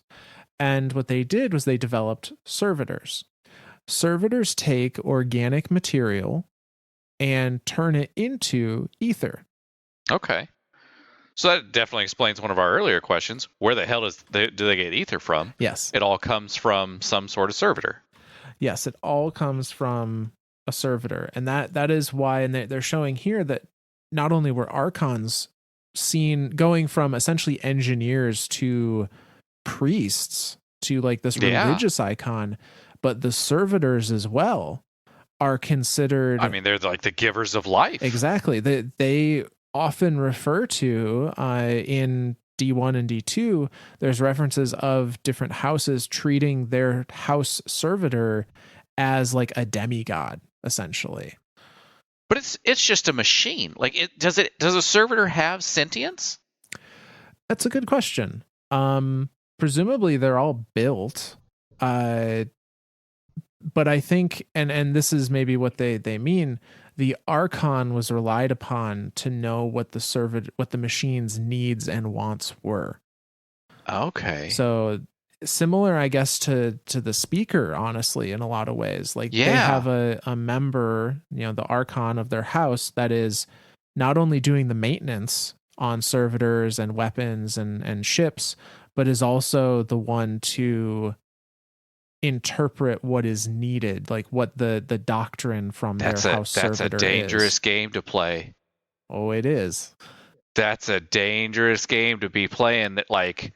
Speaker 2: And what they did was they developed servitors. Servitors take organic material and turn it into ether.
Speaker 1: Okay. So that definitely explains one of our earlier questions. Where the hell do they get ether from?
Speaker 2: Yes.
Speaker 1: It all comes from some sort of servitor.
Speaker 2: Yes, it all comes from a servitor. And that is why, and they're showing here that not only were archons seen going from essentially engineers to priests to like this religious icon, but the servitors as well are considered,
Speaker 1: I mean, they're like the givers of life.
Speaker 2: Exactly. They often refer to in D1 and D2, there's references of different houses treating their house servitor as like a demigod, essentially.
Speaker 1: But it's just a machine. Like, does a servitor have sentience?
Speaker 2: That's a good question. Presumably they're all built. But I think, and this is maybe what they mean, the Archon was relied upon to know what the machine's needs and wants were.
Speaker 1: Okay.
Speaker 2: So similar, I guess, to the speaker, honestly, in a lot of ways. Like they have a member, the Archon of their house that is not only doing the maintenance on servitors and weapons and ships, but is also the one to interpret what is needed, like what the doctrine from their house servitor is.
Speaker 1: That's a dangerous game to play.
Speaker 2: Oh, it is.
Speaker 1: That's a dangerous game to be playing. That, like,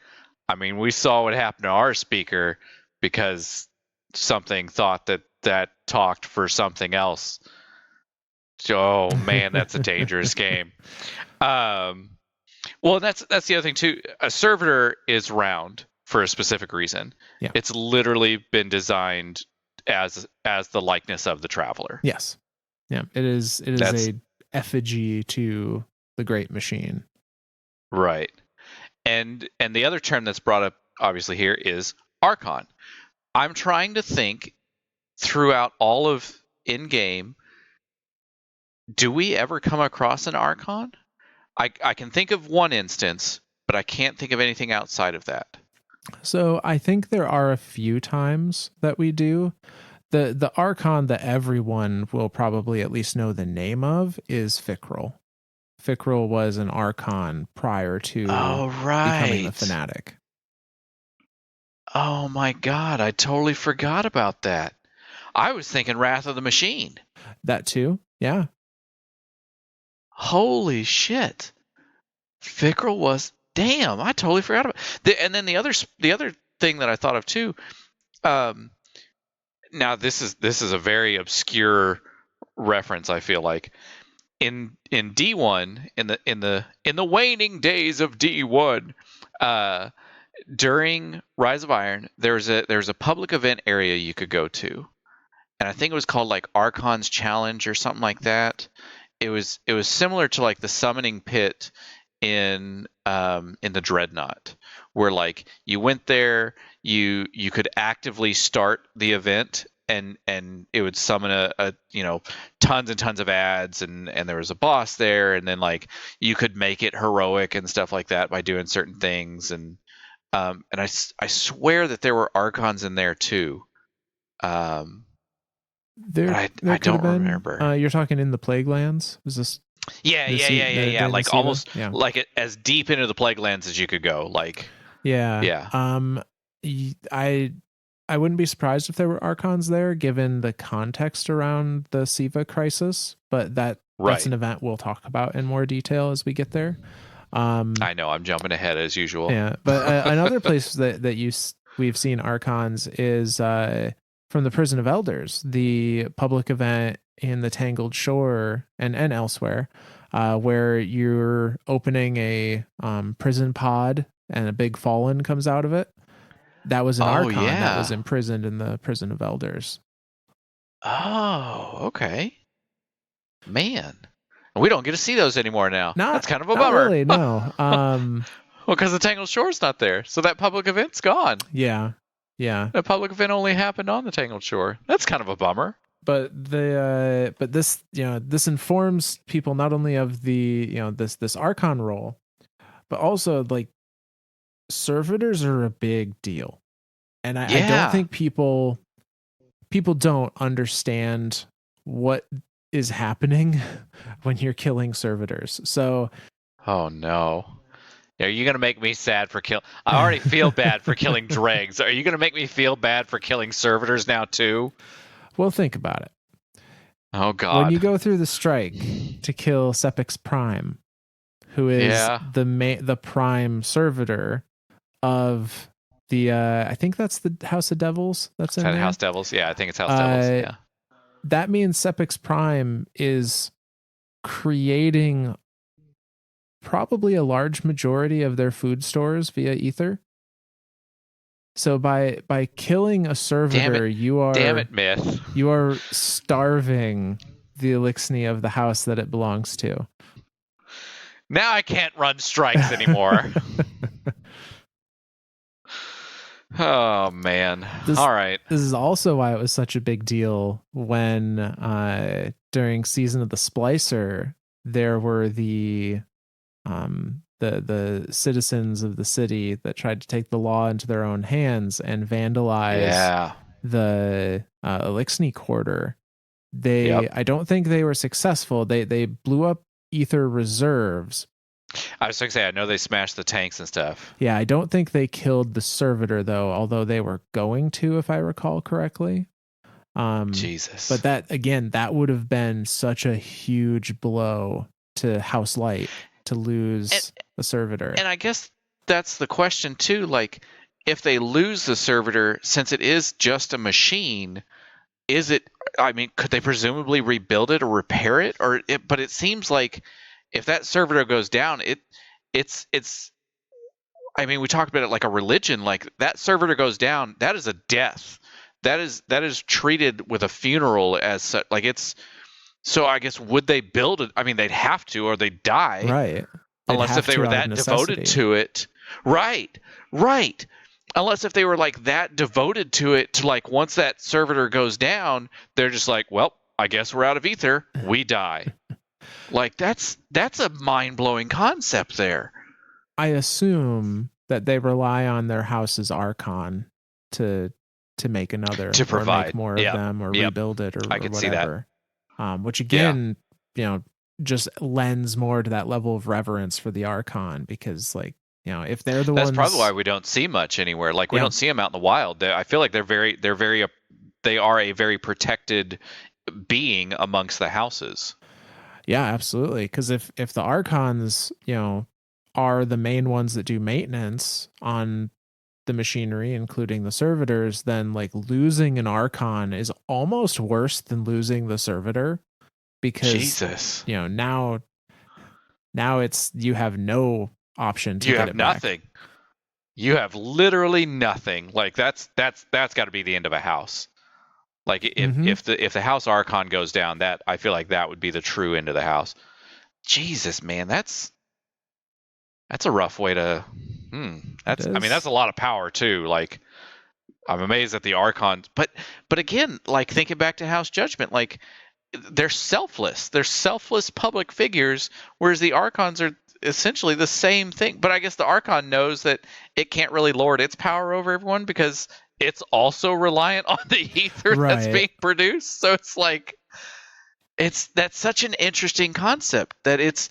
Speaker 1: I mean, we saw what happened to our speaker because something thought that talked for something else. Oh man, that's a dangerous game. Well, that's the other thing too. A servitor is round for a specific reason.
Speaker 2: Yeah.
Speaker 1: It's literally been designed as the likeness of the traveler.
Speaker 2: Yes. Yeah. It is a effigy to the great machine.
Speaker 1: Right. And the other term that's brought up obviously here is Archon. I'm trying to think throughout all of in-game, do we ever come across an Archon? I can think of one instance, but I can't think of anything outside of that.
Speaker 2: So I think there are a few times that we do. The Archon that everyone will probably at least know the name of is Fikrul. Fikrul was an Archon prior to becoming the Fanatic.
Speaker 1: Oh my god, I totally forgot about that. I was thinking Wrath of the Machine.
Speaker 2: That too, yeah.
Speaker 1: Holy shit. Fikrul was... Damn, I totally forgot about it. And then the other thing that I thought of too, now this is a very obscure reference, I feel like. In D1, in the waning days of D1, during Rise of Iron, there's a public event area you could go to. And I think it was called like Archon's Challenge or something like that. It was similar to like the summoning pit in the Dreadnought, where like you went there, you could actively start the event and it would summon a tons and tons of ads and there was a boss there, and then like you could make it heroic and stuff like that by doing certain things, and I swear that there were Archons in there too. I don't remember.
Speaker 2: You're talking in the Plague Lands? Was this?
Speaker 1: Yeah. Like almost like as deep into the Plague Lands as you could go. Like
Speaker 2: Yeah.
Speaker 1: Yeah.
Speaker 2: I wouldn't be surprised if there were Archons there, given the context around the Siva crisis. But that's
Speaker 1: Right.
Speaker 2: an event we'll talk about in more detail as we get there.
Speaker 1: I know I'm jumping ahead as usual.
Speaker 2: Yeah, but another place that we've seen Archons is from the Prison of Elders, the public event in the Tangled Shore and elsewhere, where you're opening a prison pod and a big fallen comes out of it. That was an Archon that was imprisoned in the Prison of Elders.
Speaker 1: Oh, okay. Man, we don't get to see those anymore now. That's kind of a
Speaker 2: not
Speaker 1: bummer.
Speaker 2: Really, no.
Speaker 1: Well, because the Tangled Shore's not there, so that public event's gone.
Speaker 2: Yeah.
Speaker 1: The public event only happened on the Tangled Shore. That's kind of a bummer.
Speaker 2: But this this informs people not only of the this Archon role, but also like servitors are a big deal, and I don't think people don't understand what is happening when you're killing servitors. So,
Speaker 1: oh no. Are you going to make me sad for kill? I already feel bad for killing dregs. Are you going to make me feel bad for killing servitors now too?
Speaker 2: Well, think about it.
Speaker 1: Oh God!
Speaker 2: When you go through the strike to kill Sepix Prime, who is the prime servitor of the I think that's the House of Devils. That's in there.
Speaker 1: House Devils. Yeah, I think it's House Devils. Yeah.
Speaker 2: That means Sepix Prime is creating probably a large majority of their food stores via ether. So by killing a servitor, you are
Speaker 1: Myth.
Speaker 2: You are starving the Eliksni of the house that it belongs to.
Speaker 1: Now I can't run strikes anymore. Oh man. All right.
Speaker 2: This is also why it was such a big deal when during Season of the Splicer there were the citizens of the city that tried to take the law into their own hands and vandalize the Eliksni quarter. I don't think they were successful. They blew up ether reserves.
Speaker 1: I was going to say, I know they smashed the tanks and stuff.
Speaker 2: Yeah, I don't think they killed the servitor though, although they were going to, if I recall correctly.
Speaker 1: Jesus.
Speaker 2: But that would have been such a huge blow to House Light to lose the servitor.
Speaker 1: And I guess that's the question too. Like, if they lose the servitor, since it is just a machine, could they presumably rebuild it or repair it? But it seems like if that servitor goes down, it's we talked about it like a religion. Like, that servitor goes down, that is a death. That is treated with a funeral as such. Like, it's. So I guess, would they build it? I mean, they'd have to, or they'd die.
Speaker 2: Right.
Speaker 1: Unless if they were that devoted to it. Right. Unless if they were like that devoted to it, to like, once that servitor goes down, they're just like, well, I guess we're out of ether. We die. Like, that's a mind-blowing concept there.
Speaker 2: I assume that they rely on their house's Archon to make another,
Speaker 1: to provide,
Speaker 2: or make more of them, or rebuild it, or
Speaker 1: I could
Speaker 2: whatever. See that. Which again, just lends more to that level of reverence for the Archon, because if they're the ones,
Speaker 1: that's probably why we don't see much anywhere. Like, we don't see them out in the wild. I feel like they are a very protected being amongst the houses.
Speaker 2: Yeah, absolutely. Because if the Archons, are the main ones that do maintenance on the machinery, including the servitors, then like losing an Archon is almost worse than losing the servitor, because
Speaker 1: Jesus,
Speaker 2: now it's, you have no option to get it back.
Speaker 1: Nothing. You have literally nothing. Like, that's got to be the end of a house. Like, if the house Archon goes down, that, I feel like that would be the true end of the house. Jesus, man, that's a rough way to. That's a lot of power too. Like, I'm amazed at the Archons, but again, like, thinking back to House Judgment, like, they're selfless. They're selfless public figures, whereas the Archons are essentially the same thing. But I guess the Archon knows that it can't really lord its power over everyone, because it's also reliant on the ether that's being produced. So it's like, that's such an interesting concept, that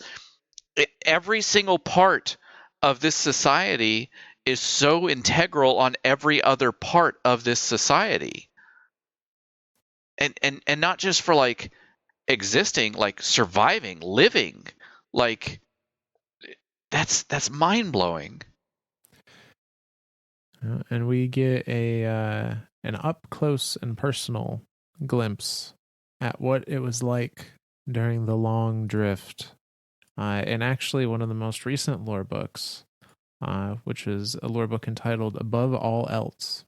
Speaker 1: every single part of this society is so integral on every other part of this society. And not just for like existing, like surviving, living. Like that's mind-blowing.
Speaker 2: And we get an up close and personal glimpse at what it was like during the long drift. And actually, one of the most recent lore books, which is a lore book entitled Above All Else.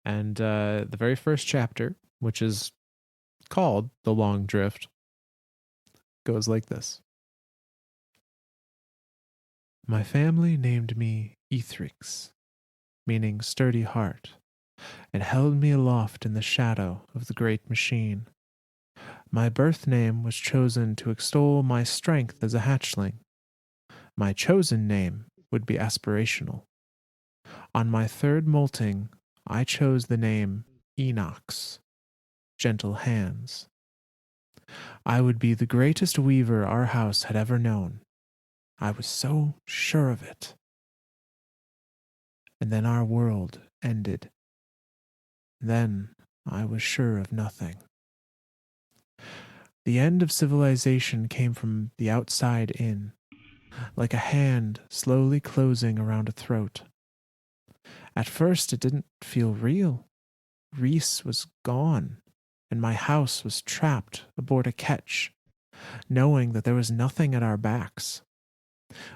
Speaker 2: And the very first chapter, which is called The Long Drift, goes like this. My family named me Ethrix, meaning sturdy heart, and held me aloft in the shadow of the great machine. My birth name was chosen to extol my strength as a hatchling. My chosen name would be aspirational. On my third molting, I chose the name Enox, gentle hands. I would be the greatest weaver our house had ever known. I was so sure of it. And then our world ended. Then I was sure of nothing. The end of civilization came from the outside in, like a hand slowly closing around a throat. At first, it didn't feel real. Riis was gone, and my house was trapped aboard a ketch, knowing that there was nothing at our backs.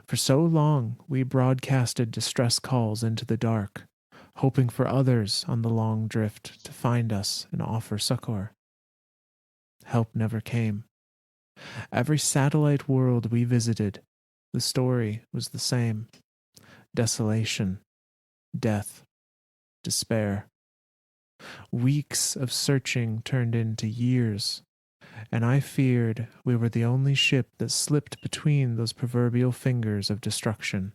Speaker 2: For so long, we broadcasted distress calls into the dark, hoping for others on the long drift to find us and offer succor. Help never came. Every satellite world we visited, the story was the same. Desolation, death, despair. Weeks of searching turned into years, and I feared we were the only ship that slipped between those proverbial fingers of destruction.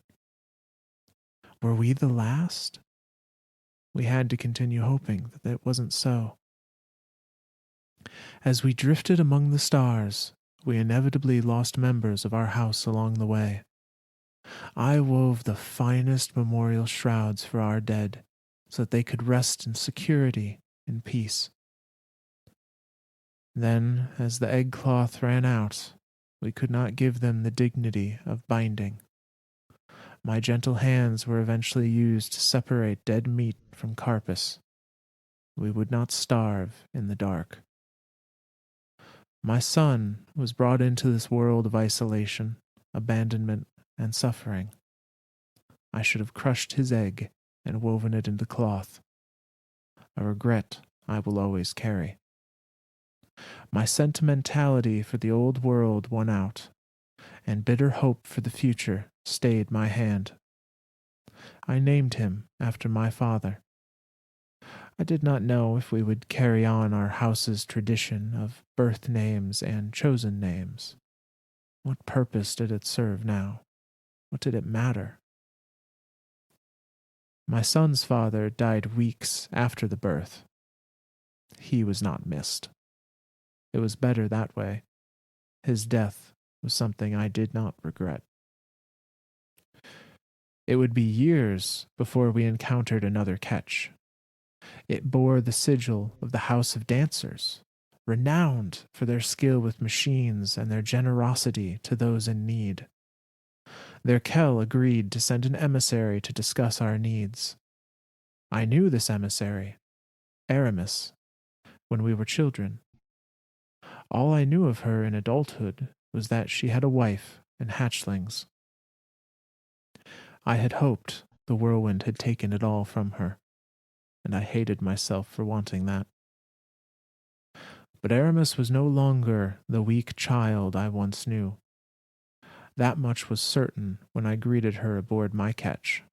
Speaker 2: Were we the last? We had to continue hoping that it wasn't so. As we drifted among the stars, we inevitably lost members of our house along the way. I wove the finest memorial shrouds for our dead, so that they could rest in security and peace. Then, as the egg cloth ran out, we could not give them the dignity of binding. My gentle hands were eventually used to separate dead meat from carcass. We would not starve in the dark. My son was brought into this world of isolation, abandonment, and suffering. I should have crushed his egg and woven it into cloth, a regret I will always carry. My sentimentality for the old world won out, and bitter hope for the future stayed my hand. I named him after my father. I did not know if we would carry on our house's tradition of birth names and chosen names. What purpose did it serve now? What did it matter? My son's father died weeks after the birth. He was not missed. It was better that way. His death was something I did not regret. It would be years before we encountered another catch. It bore the sigil of the House of Dancers, renowned for their skill with machines and their generosity to those in need. Their Kell agreed to send an emissary to discuss our needs. I knew this emissary, Aramis, when we were children. All I knew of her in adulthood was that she had a wife and hatchlings. I had hoped the whirlwind had taken it all from her, and I hated myself for wanting that. But Aramis was no longer the weak child I once knew. That much was certain when I greeted her aboard my ketch.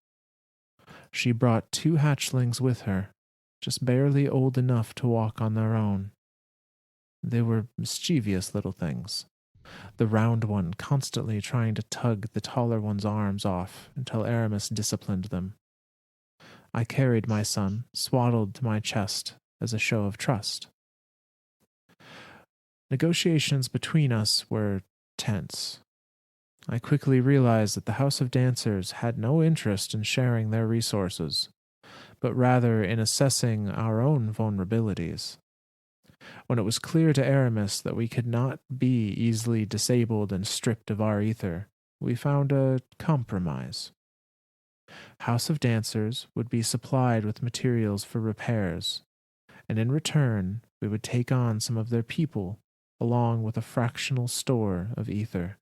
Speaker 2: She brought 2 hatchlings with her, just barely old enough to walk on their own. They were mischievous little things, the round one constantly trying to tug the taller one's arms off until Aramis disciplined them. I carried my son, swaddled to my chest, as a show of trust. Negotiations between us were tense. I quickly realized that the House of Dancers had no interest in sharing their resources, but rather in assessing our own vulnerabilities. When it was clear to Aramis that we could not be easily disabled and stripped of our ether, we found a compromise. House of Dancers would be supplied with materials for repairs, and in return, we would take on some of their people, along with a fractional store of ether.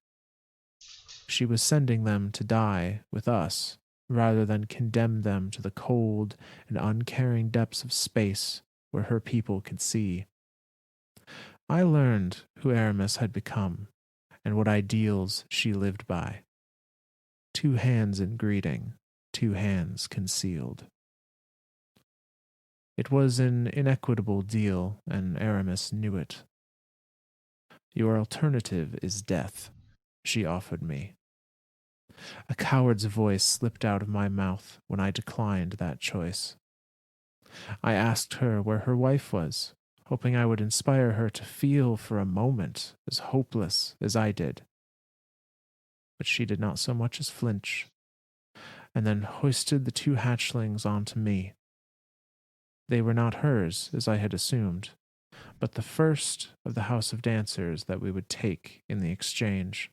Speaker 2: She was sending them to die with us, rather than condemn them to the cold and uncaring depths of space where her people could see. I learned who Aramis had become, and what ideals she lived by. 2 hands in greeting, 2 hands concealed. It was an inequitable deal, and Aramis knew it. Your alternative is death, she offered me. A coward's voice slipped out of my mouth when I declined that choice. I asked her where her wife was, hoping I would inspire her to feel for a moment as hopeless as I did. But she did not so much as flinch, and then hoisted the 2 hatchlings onto me. They were not hers, as I had assumed, but the first of the House of Dancers that we would take in the exchange.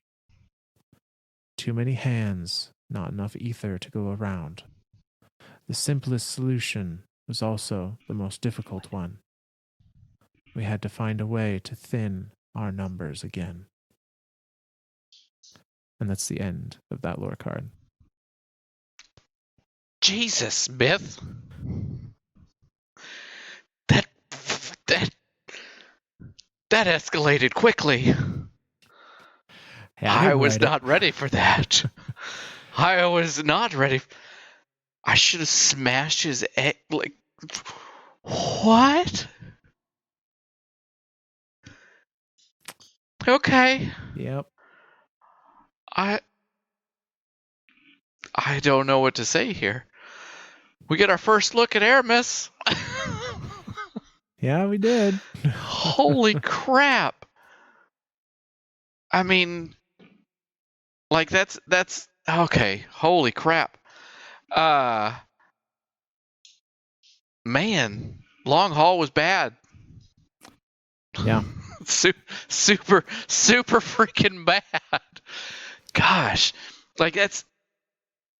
Speaker 2: Too many hands, not enough ether to go around. The simplest solution was also the most difficult one. We had to find a way to thin our numbers again. And that's the end of that lore card.
Speaker 1: Jesus, Smith. That escalated quickly.
Speaker 2: Hey,
Speaker 1: I was not ready for that. I was not ready. I should have smashed his egg. Like, what? Okay.
Speaker 2: Yep.
Speaker 1: I don't know what to say here. We get our first look at Aramis.
Speaker 2: Yeah, we did.
Speaker 1: Holy crap. I mean, like that's okay. Holy crap. Man, long haul was bad.
Speaker 2: Yeah.
Speaker 1: super freaking bad. Gosh. Like that's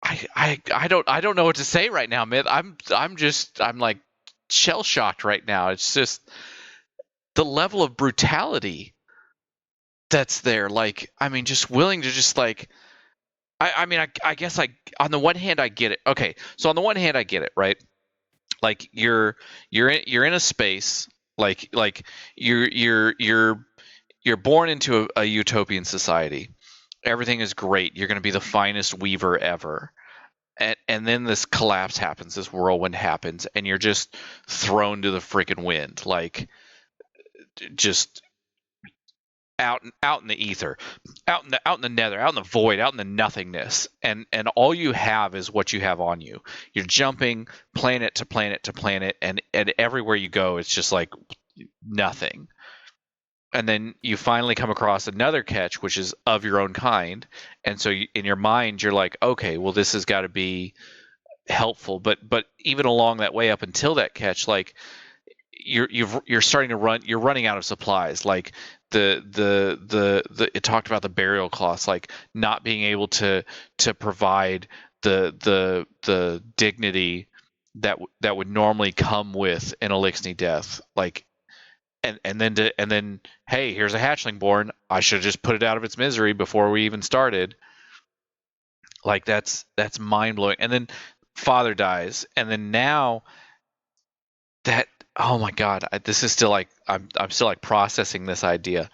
Speaker 1: I don't know what to say right now, man. I'm like shell shocked right now. It's just the level of brutality that's there. Like, I mean, just willing to just like I mean, I guess I on the one hand I get it. Okay, so on the one hand I get it, right? Like you're in a space like you're born into a utopian society. Everything is great. You're going to be the finest weaver ever. And then this collapse happens, this whirlwind happens, and you're just thrown to the freaking wind, like just out in the ether, out in the nether, out in the void, out in the nothingness, and all you have is what you have on you. You're jumping planet to planet to planet, and everywhere you go, it's just like nothing. And then you finally come across another catch, which is of your own kind, and so in your mind, you're like, okay, well, this has got to be helpful. But even along that way up until that catch, like you're starting to run, you're running out of supplies. Like the it talked about the burial cloths, like not being able to provide the dignity that would normally come with an Eliksni death. Like and then hey, here's a hatchling born. I should have just put it out of its misery before we even started. Like that's mind blowing. And then father dies, and then now that, oh my god, this is still like I'm still like processing this idea.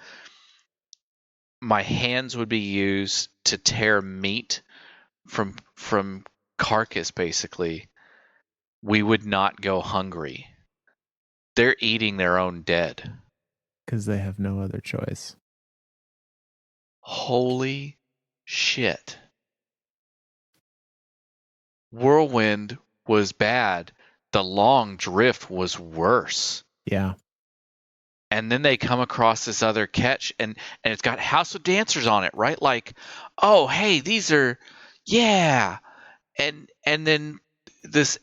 Speaker 1: My hands would be used to tear meat from carcass. Basically, we would not go hungry. They're eating their own dead
Speaker 2: because they have no other choice.
Speaker 1: Holy shit. Whirlwind was bad. The long drift was worse.
Speaker 2: Yeah.
Speaker 1: and then they come across this other catch, and it's got House of Dancers on it, right? Like, oh, hey, these are, yeah. And then this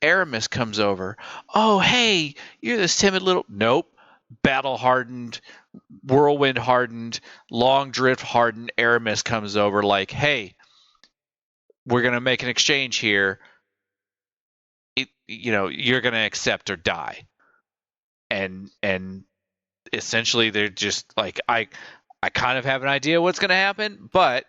Speaker 1: Aramis comes over. Oh, hey, you're this timid little, nope, battle hardened, whirlwind hardened, long drift hardened Aramis comes over like, hey, we're gonna make an exchange here. You're gonna accept or die. And essentially they're just like, I kind of have an idea what's gonna happen, but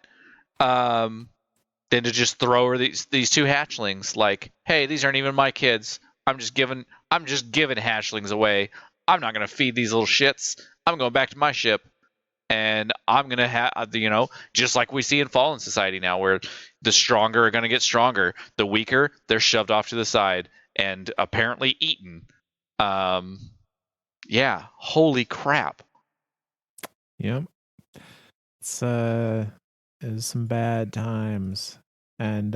Speaker 1: then to just throw her these two hatchlings, like, hey, these aren't even my kids. I'm just giving hatchlings away. I'm not gonna feed these little shits. I'm going back to my ship, and I'm gonna have, just like we see in Fallen Society now, where the stronger are gonna get stronger, the weaker they're shoved off to the side and apparently eaten. Yeah, holy crap.
Speaker 2: Yep. It was some bad times. And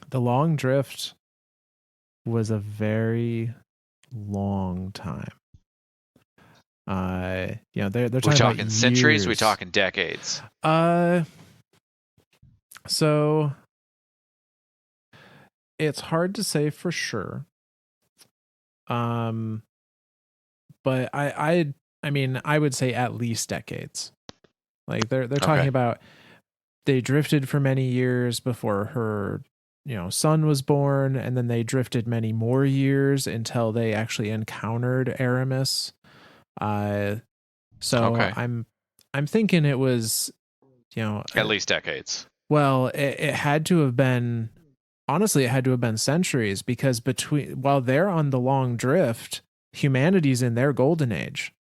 Speaker 2: the long drift was a very long time. They're talking about
Speaker 1: centuries,
Speaker 2: years.
Speaker 1: we talking decades.
Speaker 2: So it's hard to say for sure. But I mean, I would say at least decades. Like they're talking about, they drifted for many years before her, son was born, and then they drifted many more years until they actually encountered Aramis. I'm thinking it was,
Speaker 1: at least decades.
Speaker 2: Well, it had to have been, honestly, it had to have been centuries, because while they're on the long drift, humanity's in their golden age.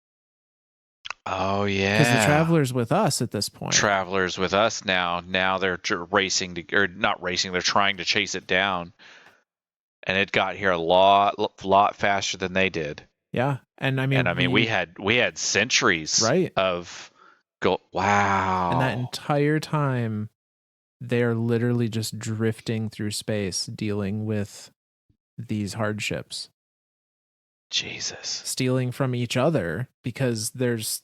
Speaker 1: Oh yeah,
Speaker 2: because the Traveler's with us at this point.
Speaker 1: Traveler's with us now. Now they're racing or not racing. They're trying to chase it down, and it got here a lot faster than they did.
Speaker 2: Yeah, and I mean,
Speaker 1: we had centuries,
Speaker 2: right,
Speaker 1: of go. Wow,
Speaker 2: and that entire time, they're literally just drifting through space, dealing with these hardships.
Speaker 1: Jesus,
Speaker 2: stealing from each other, because there's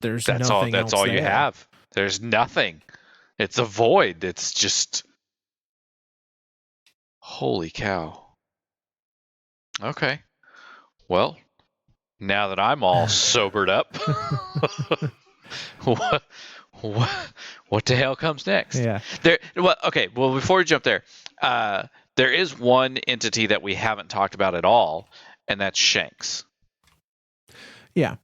Speaker 1: that's
Speaker 2: nothing
Speaker 1: all. That's
Speaker 2: else
Speaker 1: all
Speaker 2: there.
Speaker 1: you have. There's nothing. It's a void. It's just, holy cow. Okay, well, now that I'm all sobered up, what the hell comes next?
Speaker 2: Yeah.
Speaker 1: Well, before we jump there, there is one entity that we haven't talked about at all, and that's Shanks.
Speaker 2: Yeah.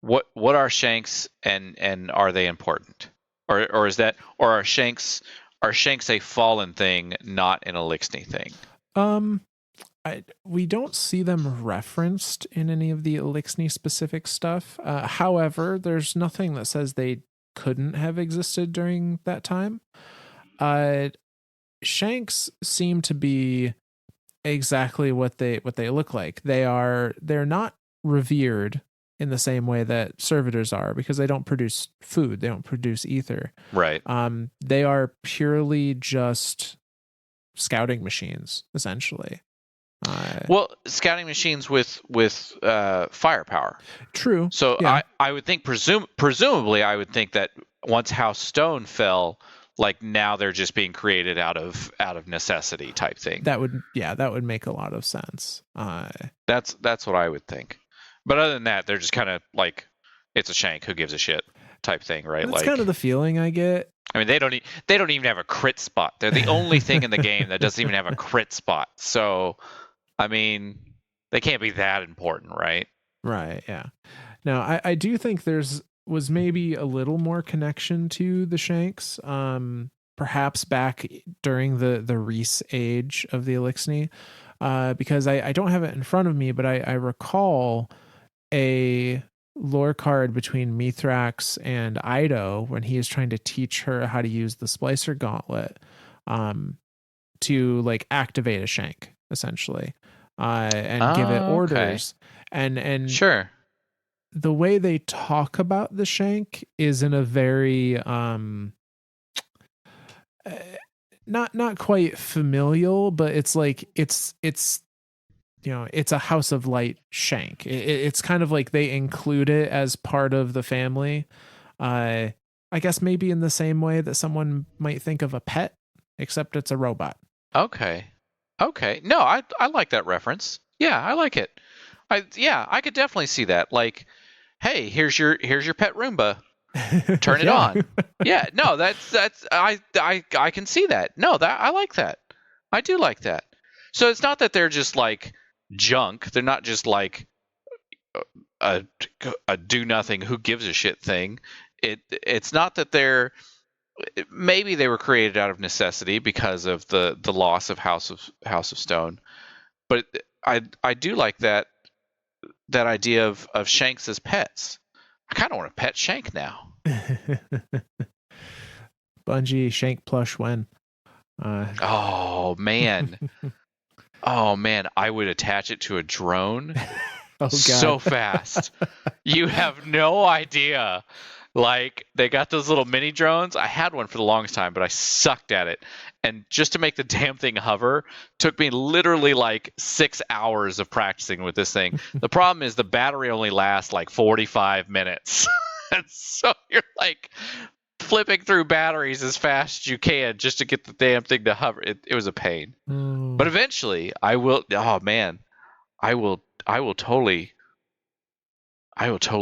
Speaker 1: What are Shanks, and are they important, or are Shanks a Fallen thing, not an Eliksni thing?
Speaker 2: We don't see them referenced in any of the Eliksni specific stuff. However, there's nothing that says they couldn't have existed during that time. Shanks seem to be exactly what they look like. They're not revered in the same way that servitors are, because they don't produce food, they don't produce ether.
Speaker 1: Right.
Speaker 2: They are purely just scouting machines, essentially.
Speaker 1: Scouting machines with firepower.
Speaker 2: True.
Speaker 1: So yeah. I would think, presumably, I would think that once House Stone fell, like, now they're just being created out of necessity type thing.
Speaker 2: That would make a lot of sense.
Speaker 1: That's what I would think. But other than that, they're just kind of like, it's a Shank, who gives a shit type thing, right?
Speaker 2: That's kind of the feeling I get.
Speaker 1: I mean, they don't even have a crit spot. They're the only thing in the game that doesn't even have a crit spot. So, I mean, they can't be that important, right?
Speaker 2: Right, yeah. Now, I do think was maybe a little more connection to the Shanks, perhaps back during the Riis age of the Eliksni, because I don't have it in front of me, but I recall a lore card between Mithrax and Ido when he is trying to teach her how to use the Splicer Gauntlet, to like activate a Shank, essentially, and give it orders. Okay. And
Speaker 1: sure,
Speaker 2: the way they talk about the Shank is in a very not quite familial, but it's like it's it's a House of Light shank. It's kind of like they include it as part of the family. I guess maybe in the same way that someone might think of a pet, except it's a robot.
Speaker 1: Okay. No, I like that reference. Yeah, I like it. I could definitely see that. Like, hey, here's your pet Roomba. Turn it on. Yeah, no, that's I can see that. No, that I like that. I do like that. So it's not that they're just like junk. They're not just like a do nothing, who gives a shit thing. It's not that they're, maybe they were created out of necessity because of the loss of House of Stone. But I do like that idea of shanks as pets. I kind of want a pet shank now.
Speaker 2: Bungie shank plush when.
Speaker 1: Oh man. Oh man, I would attach it to a drone so fast. You have no idea. Like, they got those little mini drones. I had one for the longest time, but I sucked at it. And just to make the damn thing hover took me literally like 6 hours of practicing with this thing. The problem is the battery only lasts like 45 minutes. And so you're like flipping through batteries as fast as you can just to get the damn thing to hover. It was a pain. But eventually I will, oh man, I will totally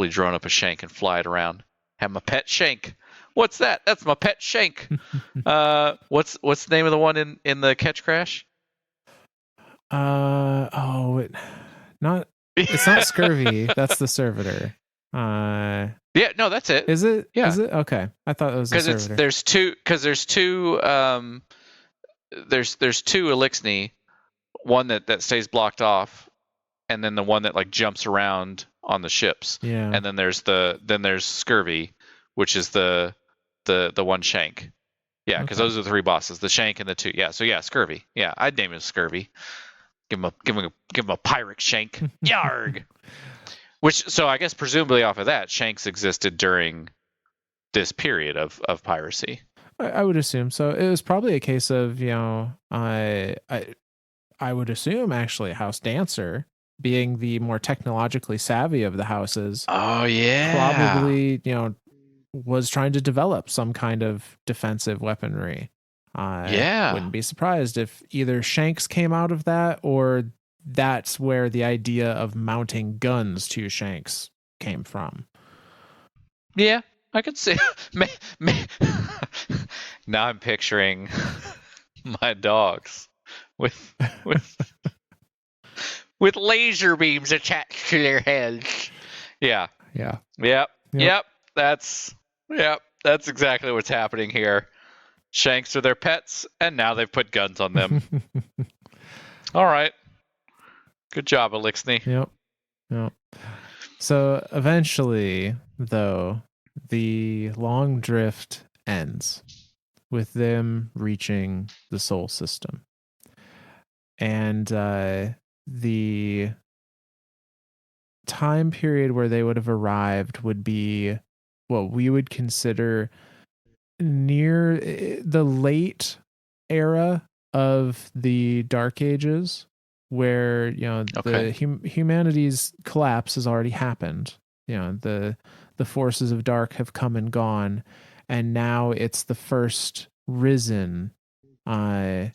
Speaker 1: drone up a shank and fly it around. Have my pet shank. What's that? That's my pet shank. What's the name of the one in the Catch Crash?
Speaker 2: It's not Scurvy. That's the servitor.
Speaker 1: Yeah, no, that's it.
Speaker 2: Is it?
Speaker 1: Yeah.
Speaker 2: Is it? Okay. I thought it was the servitor.
Speaker 1: There's two Eliksni, one that stays blocked off, and then the one that like jumps around on the ships.
Speaker 2: Yeah.
Speaker 1: And then there's Scurvy, which is the one shank. Yeah, because those are the three bosses, the shank and the two. Yeah, so yeah, Scurvy. Yeah, I'd name him Scurvy. Give him a pirate shank. Yarg. Which, so I guess presumably off of that, shanks existed during this period of piracy.
Speaker 2: I would assume so. It was probably a case of, I would assume actually House Dancer, being the more technologically savvy of the houses.
Speaker 1: Oh yeah.
Speaker 2: Probably, was trying to develop some kind of defensive weaponry. Wouldn't be surprised if either shanks came out of that, or that's where the idea of mounting guns to shanks came from.
Speaker 1: Yeah, I could see. Now I'm picturing my dogs with laser beams attached to their heads. Yeah.
Speaker 2: Yeah.
Speaker 1: Yep. That's exactly what's happening here. Shanks are their pets, and now they've put guns on them. All right. Good job, Eliksni.
Speaker 2: Yep. So eventually, though, the long drift ends with them reaching the Sol system. And the time period where they would have arrived would be what we would consider near the late era of the Dark Ages, where the humanity's collapse has already happened. The forces of dark have come and gone, and now it's the first risen, and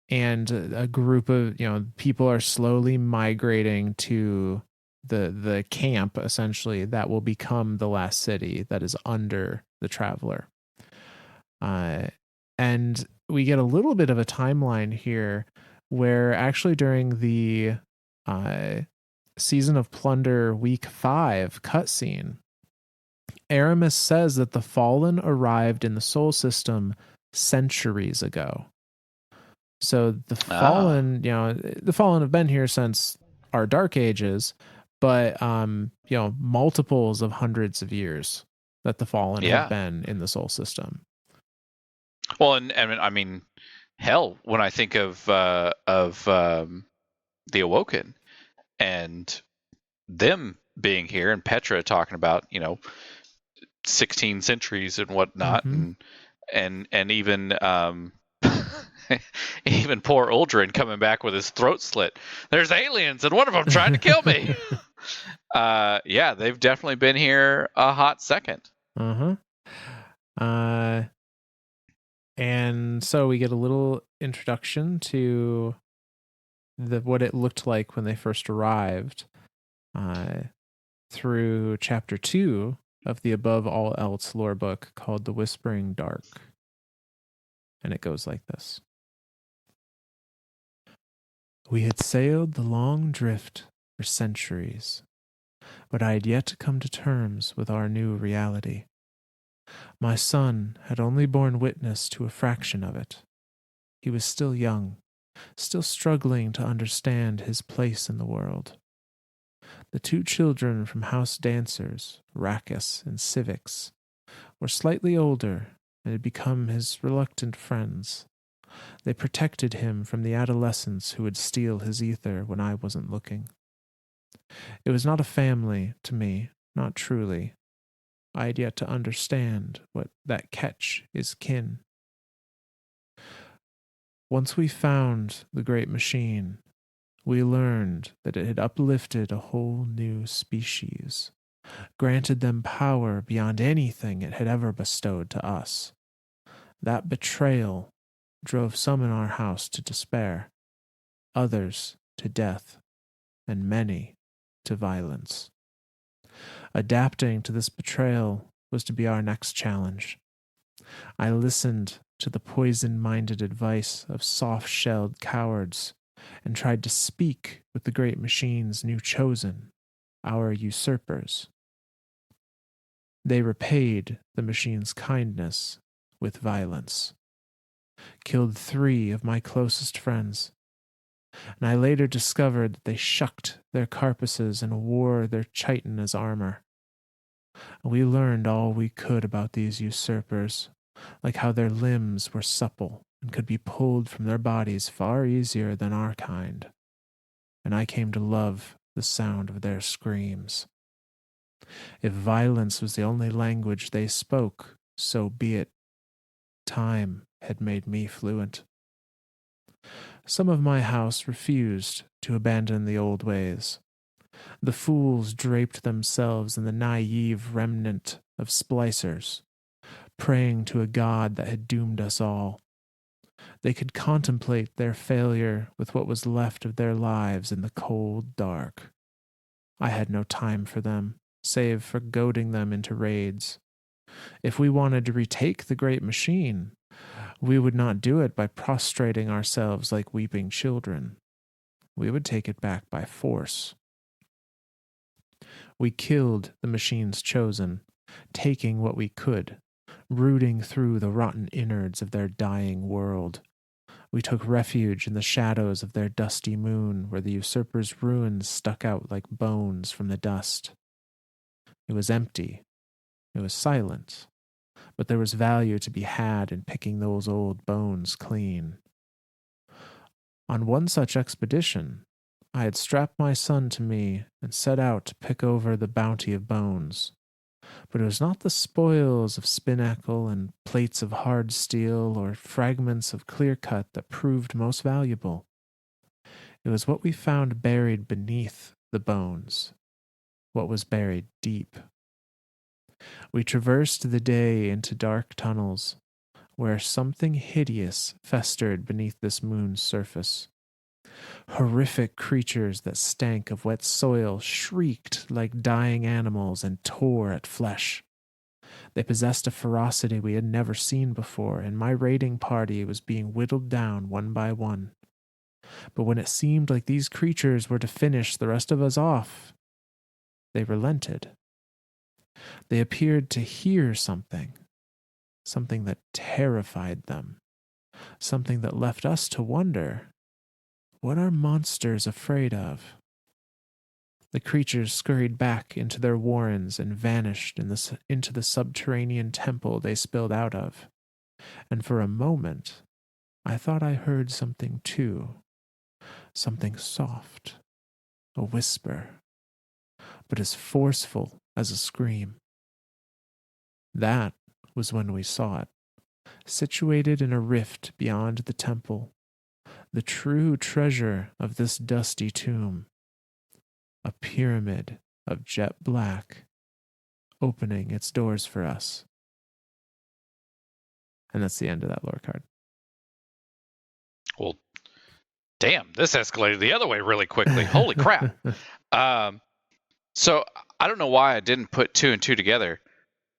Speaker 2: a group of people are slowly migrating to the camp, essentially, that will become the last city that is under the Traveler. And we get a little bit of a timeline here where actually during the Season of Plunder Week 5 cutscene, Aramis says that the Fallen arrived in the Sol system centuries ago. So the Fallen, the Fallen have been here since our Dark Ages, but multiples of hundreds of years that the Fallen have been in the Sol system.
Speaker 1: Well, and I mean, hell, when I think of the Awoken and them being here, and Petra talking about 16 centuries and whatnot, and even Even poor Uldren coming back with his throat slit. There's aliens, and one of them tried to kill me. Yeah, they've definitely been here a hot second.
Speaker 2: And so we get a little introduction to what it looked like when they first arrived, through chapter 2 of the Above All Else lore book called The Whispering Dark. And it goes like this. We had sailed the long drift for centuries, but I had yet to come to terms with our new reality. My son had only borne witness to a fraction of it. He was still young, still struggling to understand his place in the world. The two children from House Dancers, Rackus and Civix, were slightly older and had become his reluctant friends. They protected him from the adolescents who would steal his ether when I wasn't looking. It was not a family to me, not truly. I had yet to understand what that catch is kin. Once we found the great machine, we learned that it had uplifted a whole new species, granted them power beyond anything it had ever bestowed to us. That betrayal drove some in our house to despair, others to death, and many to violence. Adapting to this betrayal was to be our next challenge. I listened to the poison-minded advice of soft-shelled cowards and tried to speak with the great machine's new chosen, our usurpers. They repaid the machine's kindness with violence, killed 3 of my closest friends, and I later discovered that they shucked their carapaces and wore their chitin as armor. We learned all we could about these usurpers, like how their limbs were supple and could be pulled from their bodies far easier than our kind, and I came to love the sound of their screams. If violence was the only language they spoke, so be it. Time had made me fluent. Some of my house refused to abandon the old ways. The fools draped themselves in the naive remnant of splicers, praying to a god that had doomed us all. They could contemplate their failure with what was left of their lives in the cold dark. I had no time for them, save for goading them into raids. If we wanted to retake the great machine, we would not do it by prostrating ourselves like weeping children. We would take it back by force. We killed the machine's chosen, taking what we could, rooting through the rotten innards of their dying world. We took refuge in the shadows of their dusty moon, where the usurper's ruins stuck out like bones from the dust. It was empty. It was silent. But there was value to be had in picking those old bones clean. On one such expedition, I had strapped my son to me and set out to pick over the bounty of bones. But it was not the spoils of spinacle and plates of hard steel or fragments of clear cut that proved most valuable. It was what we found buried beneath the bones, what was buried deep. We traversed the day into dark tunnels, where something hideous festered beneath this moon's surface. Horrific creatures that stank of wet soil shrieked like dying animals and tore at flesh. They possessed a ferocity we had never seen before, and my raiding party was being whittled down one by one. But when it seemed like these creatures were to finish the rest of us off, they relented. They appeared to hear something that terrified them, something that left us to wonder, what are monsters afraid of? The creatures scurried back into their warrens and vanished into the subterranean temple they spilled out of. And for a moment, I thought I heard something too, something soft, a whisper, but as forceful as a scream. That was when we saw it. situated in a rift beyond the temple, the true treasure of this dusty tomb, a pyramid of jet black, opening its doors for us. And that's the end of that lore card.
Speaker 1: Well, damn, this escalated the other way really quickly. Holy crap. So I don't know why I didn't put 2 and 2 together.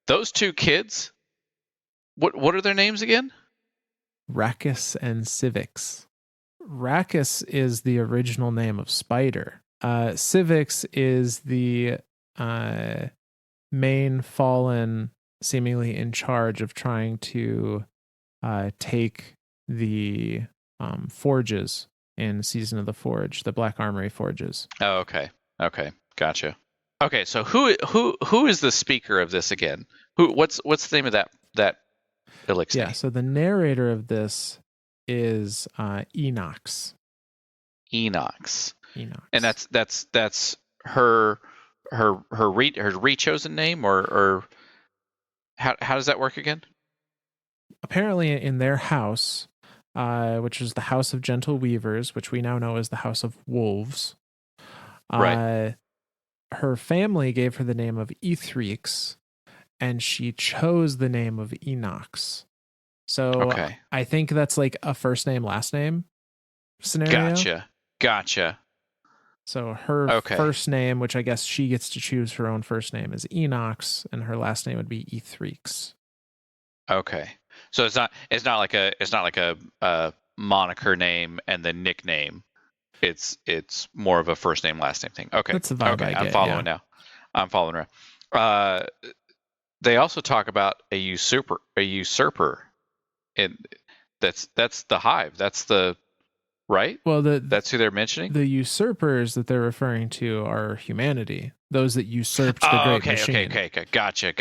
Speaker 1: Those 2 kids, what are their names again?
Speaker 2: Rachis and Civix. Rachis is the original name of Spider. Civix is the main fallen, seemingly in charge of trying to take the forges in Season of the Forge, the Black Armory forges.
Speaker 1: Oh, okay. Okay, gotcha. Okay, so who is the speaker of this again? What's the name of that Eliksni?
Speaker 2: Yeah, so the narrator of this is Enox.
Speaker 1: Enox. And that's her re-chosen name, or how does that work again?
Speaker 2: Apparently in their house, which is the House of Gentle Weavers, which we now know as the House of Wolves.
Speaker 1: Right.
Speaker 2: Her family gave her the name of Ethrix, and she chose the name of Enox. So
Speaker 1: okay.
Speaker 2: I think that's like a first name, last name scenario.
Speaker 1: Gotcha.
Speaker 2: So her first name, which I guess she gets to choose her own first name, is Enox, and her last name would be Ethrix.
Speaker 1: Okay. So it's not like a moniker name and the nickname. It's more of a first name last name thing. Okay.
Speaker 2: That's the vibe I get,
Speaker 1: I'm following now. I'm following around. They also talk about a usurper. And that's the hive. That's the right?
Speaker 2: Well,
Speaker 1: that's who they're mentioning.
Speaker 2: The usurpers that they're referring to are humanity. Those that usurped the great machine.
Speaker 1: Okay. Gotcha.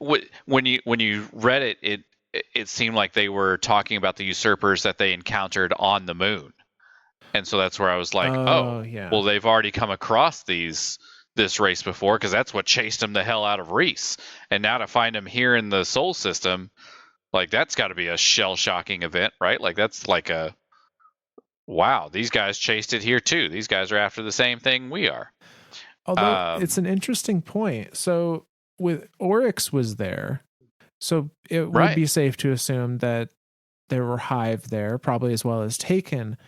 Speaker 1: When you read it seemed like they were talking about the usurpers that they encountered on the moon, and so that's where I was like,
Speaker 2: yeah.
Speaker 1: Well, they've already come across this race before, because that's what chased them the hell out of Riis, and now to find them here in the Sol system, like that's got to be a shell-shocking event, right? Like that's like a wow, these guys chased it here too. These guys are after the same thing we are.
Speaker 2: Although it's an interesting point. So with Oryx was there, so it would be safe to assume that there were hive there, probably as well as taken.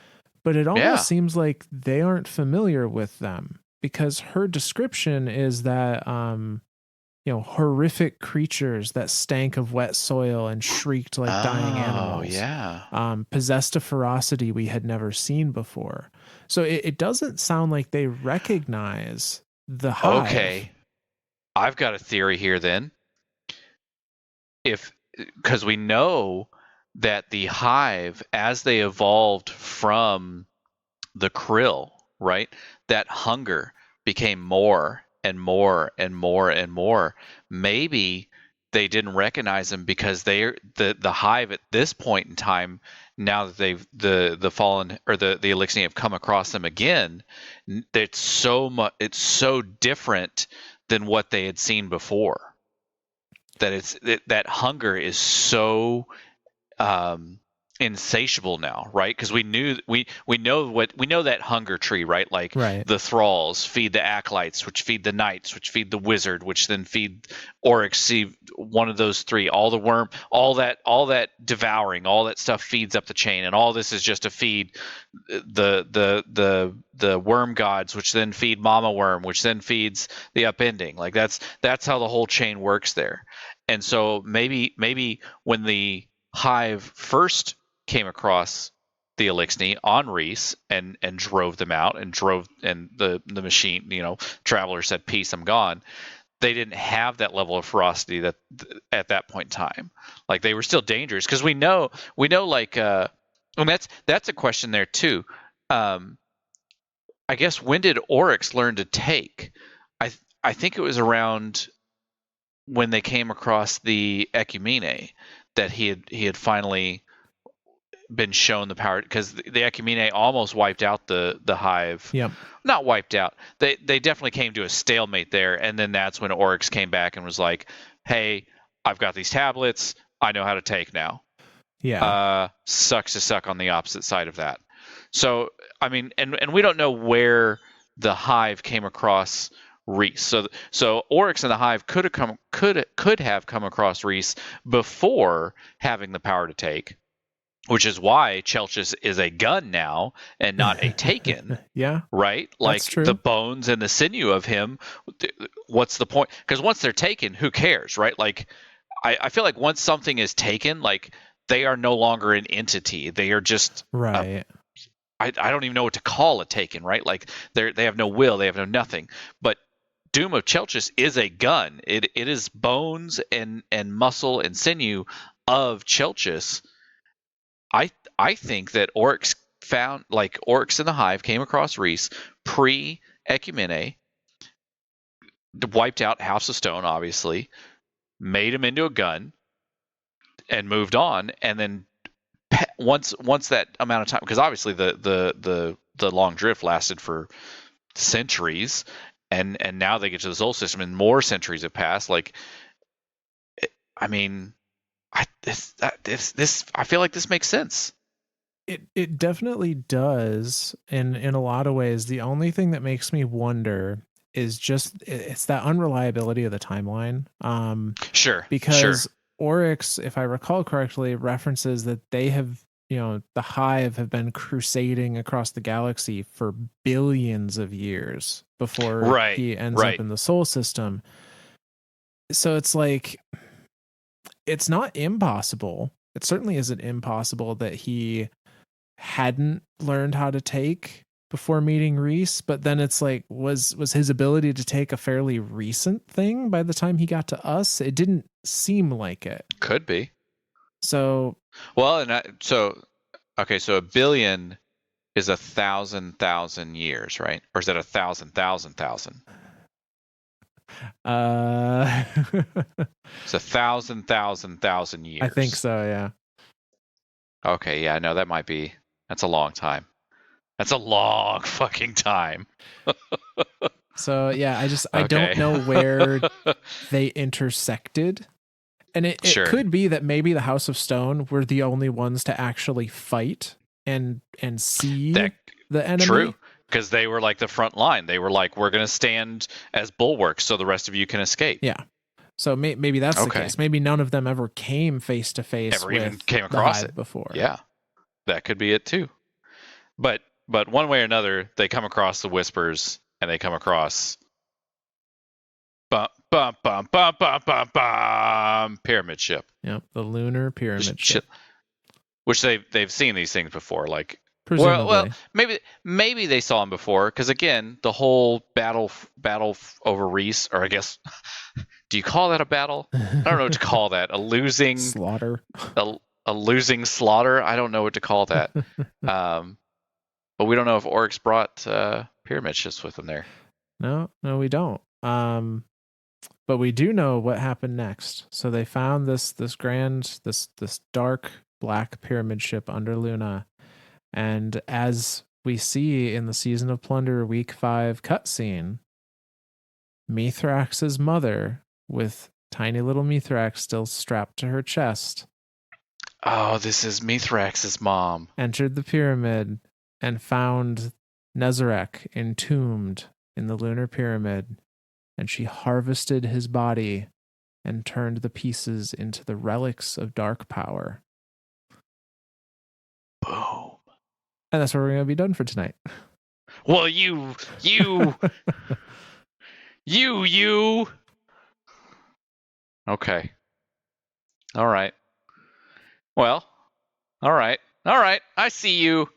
Speaker 2: But it almost seems like they aren't familiar with them, because her description is that horrific creatures that stank of wet soil and shrieked like dying animals. Possessed a ferocity we had never seen before. So it doesn't sound like they recognize the hive.
Speaker 1: Okay, I've got a theory here then. Because we know that the hive, as they evolved from the krill, right, that hunger became more and more and more and more. Maybe they didn't recognize them because the hive at this point in time, now that they've the fallen or the Eliksni have come across them again, it's so different than what they had seen before, that that hunger is so insatiable now, right? Because we know that hunger tree, right? Like the thralls feed the acolytes, which feed the knights, which feed the wizard, which then feed Oryx. See, one of those three, all the worm, all that devouring, all that stuff feeds up the chain, and all this is just to feed the worm gods, which then feed Mama Worm, which then feeds the upending. Like that's how the whole chain works there. And so maybe when the hive first came across the Eliksni on Riis and drove them out and the machine, Traveler said, "Peace, I'm gone." They didn't have that level of ferocity that at that point in time. Like they were still dangerous, because we know like and that's a question there too. I guess, when did Oryx learn to take? I think it was around when they came across the Ecumene that he had finally been shown the power, because the Ecumene almost wiped out the hive.
Speaker 2: Yep.
Speaker 1: Not wiped out. They definitely came to a stalemate there, and then that's when Oryx came back and was like, "Hey, I've got these tablets. I know how to take now.
Speaker 2: Yeah.
Speaker 1: Sucks to suck on the opposite side of that. So I mean, and we don't know where the hive came across Riis. So Oryx and the hive could have come across Riis before having the power to take, which is why Chelchis is a gun now and not a taken.
Speaker 2: Yeah.
Speaker 1: Right? Like
Speaker 2: true.
Speaker 1: the bones and the sinew of him. What's the point? Because once they're taken, who cares, right? Like I feel like once something is taken, like they are no longer an entity. They are just
Speaker 2: right.
Speaker 1: I don't even know what to call a taken, right? Like they have no will, they have no nothing. But Doom of Chelchis is a gun. It is bones and muscle and sinew of Chelchis. I think that Oryx found, like Oryx in the hive came across Riis pre Ecumene, wiped out House of Stone, obviously, made him into a gun, and moved on. And then once that amount of time, because obviously the long drift lasted for centuries, and now they get to the Sol system, and more centuries have passed. Like, I mean, I feel like this makes sense.
Speaker 2: It definitely does in a lot of ways. The only thing that makes me wonder is just it's that unreliability of the timeline.
Speaker 1: Sure.
Speaker 2: Because Oryx, if I recall correctly, references that they have, the hive have been crusading across the galaxy for billions of years before he ends up in the Sol system. So it's like, it's not impossible. It certainly isn't impossible that he hadn't learned how to take before meeting Riis, but then it's like, was his ability to take a fairly recent thing by the time he got to us? It didn't seem like it.
Speaker 1: Could be.
Speaker 2: So
Speaker 1: well, so a billion is 1,000,000 years, right? Or is that 1,000,000,000? It's 1,000,000,000 years.
Speaker 2: I think so, yeah.
Speaker 1: Okay, yeah, no, that's a long time. That's a long fucking time.
Speaker 2: So yeah, I don't know where they intersected. And it could be that maybe the House of Stone were the only ones to actually fight and see the enemy.
Speaker 1: True, because they were like the front line. They were like, we're going to stand as bulwarks so the rest of you can escape.
Speaker 2: Yeah. So maybe that's the case. Maybe none of them ever came face to face with
Speaker 1: even came across it
Speaker 2: before.
Speaker 1: Yeah, that could be it too. But one way or another, they come across the Whispers, and they come across pyramid ship.
Speaker 2: Yep, the lunar pyramid ship.
Speaker 1: Which they've seen these things before, like
Speaker 2: presumably.
Speaker 1: Well, maybe they saw them before, because again, the whole battle over Riis, or I guess, do you call that a battle? I don't know what to call that. A losing
Speaker 2: slaughter.
Speaker 1: A losing slaughter. I don't know what to call that. But we don't know if Oryx brought pyramid ships with him there.
Speaker 2: No, we don't. But we do know what happened next. So they found this dark black pyramid ship under Luna, and as we see in the Season of Plunder Week 5 cutscene, Mithrax's mother, with tiny little Mithrax still strapped to her chest.
Speaker 1: Oh, this is Mithrax's mom.
Speaker 2: Entered the pyramid and found Nezarec entombed in the lunar pyramid, and she harvested his body and turned the pieces into the relics of dark power.
Speaker 1: Boom.
Speaker 2: And that's where we're going to be done for tonight.
Speaker 1: Well, you. Okay. All right. Well, all right. I see you.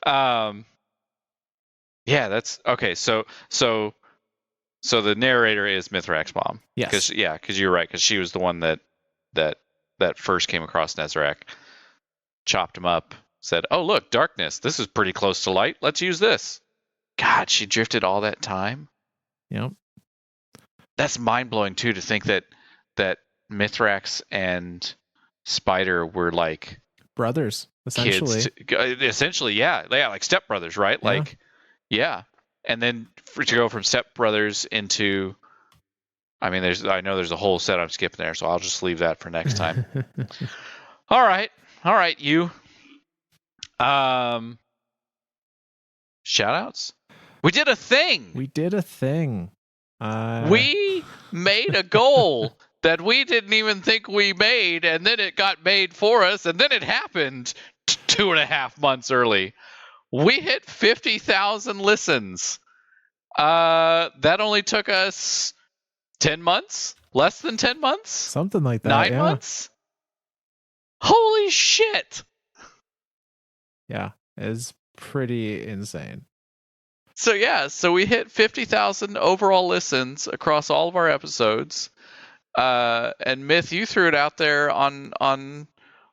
Speaker 1: Yeah, that's okay. So the narrator is Mithrax's mom.
Speaker 2: Yes.
Speaker 1: Because you're right. Because she was the one that first came across Nezarec, chopped him up, said, "Oh, look, darkness. This is pretty close to light. Let's use this." God, she drifted all that time.
Speaker 2: Yep.
Speaker 1: That's mind blowing too, to think that Mithrax and Spider were like
Speaker 2: brothers, essentially.
Speaker 1: Kids, essentially, yeah, like stepbrothers, right?
Speaker 2: Yeah.
Speaker 1: Like, yeah. And then to go from stepbrothers into I mean, I know there's a whole set I'm skipping there, so I'll just leave that for next time. All right, you. Shout outs. We did a thing.
Speaker 2: We did a thing.
Speaker 1: We made a goal that we didn't even think we made, and then it got made for us, and then it happened 2.5 months early. We hit 50,000 listens. That only took us 10 months? Less than 10 months?
Speaker 2: Something like that.
Speaker 1: 9 months? Holy shit!
Speaker 2: Yeah, it's pretty insane.
Speaker 1: So we hit 50,000 overall listens across all of our episodes. And Myth, you threw it out there on the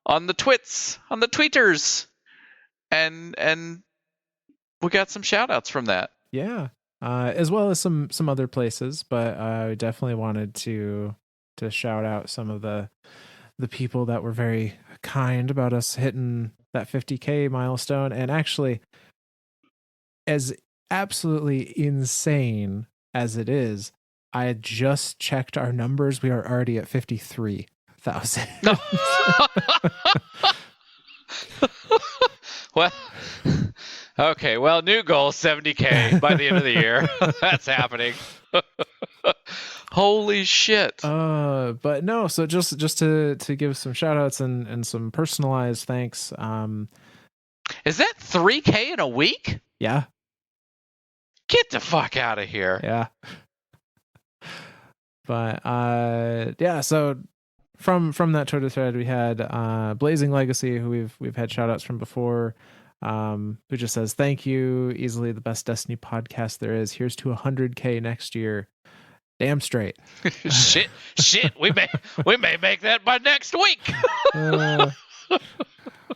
Speaker 1: tweeters, and we got some shout outs from that.
Speaker 2: Yeah, as well as some other places, but I definitely wanted to shout out some of the people that were very kind about us hitting that 50K milestone. And actually, as absolutely insane as it is, I had just checked our numbers. We are already at 53,000.
Speaker 1: Well, okay. Well, new goal 70K by the end of the year. That's happening. Holy shit.
Speaker 2: But no, so just to give some shout outs and some personalized thanks.
Speaker 1: Is that 3K in a week?
Speaker 2: Yeah.
Speaker 1: Get the fuck out of here.
Speaker 2: Yeah. But yeah, so from that Twitter thread we had Blazing Legacy, who we've had shout outs from before, who just says, "Thank you, easily the best Destiny podcast there is. Here's to 100K next year." Damn straight.
Speaker 1: shit. We may make that by next week.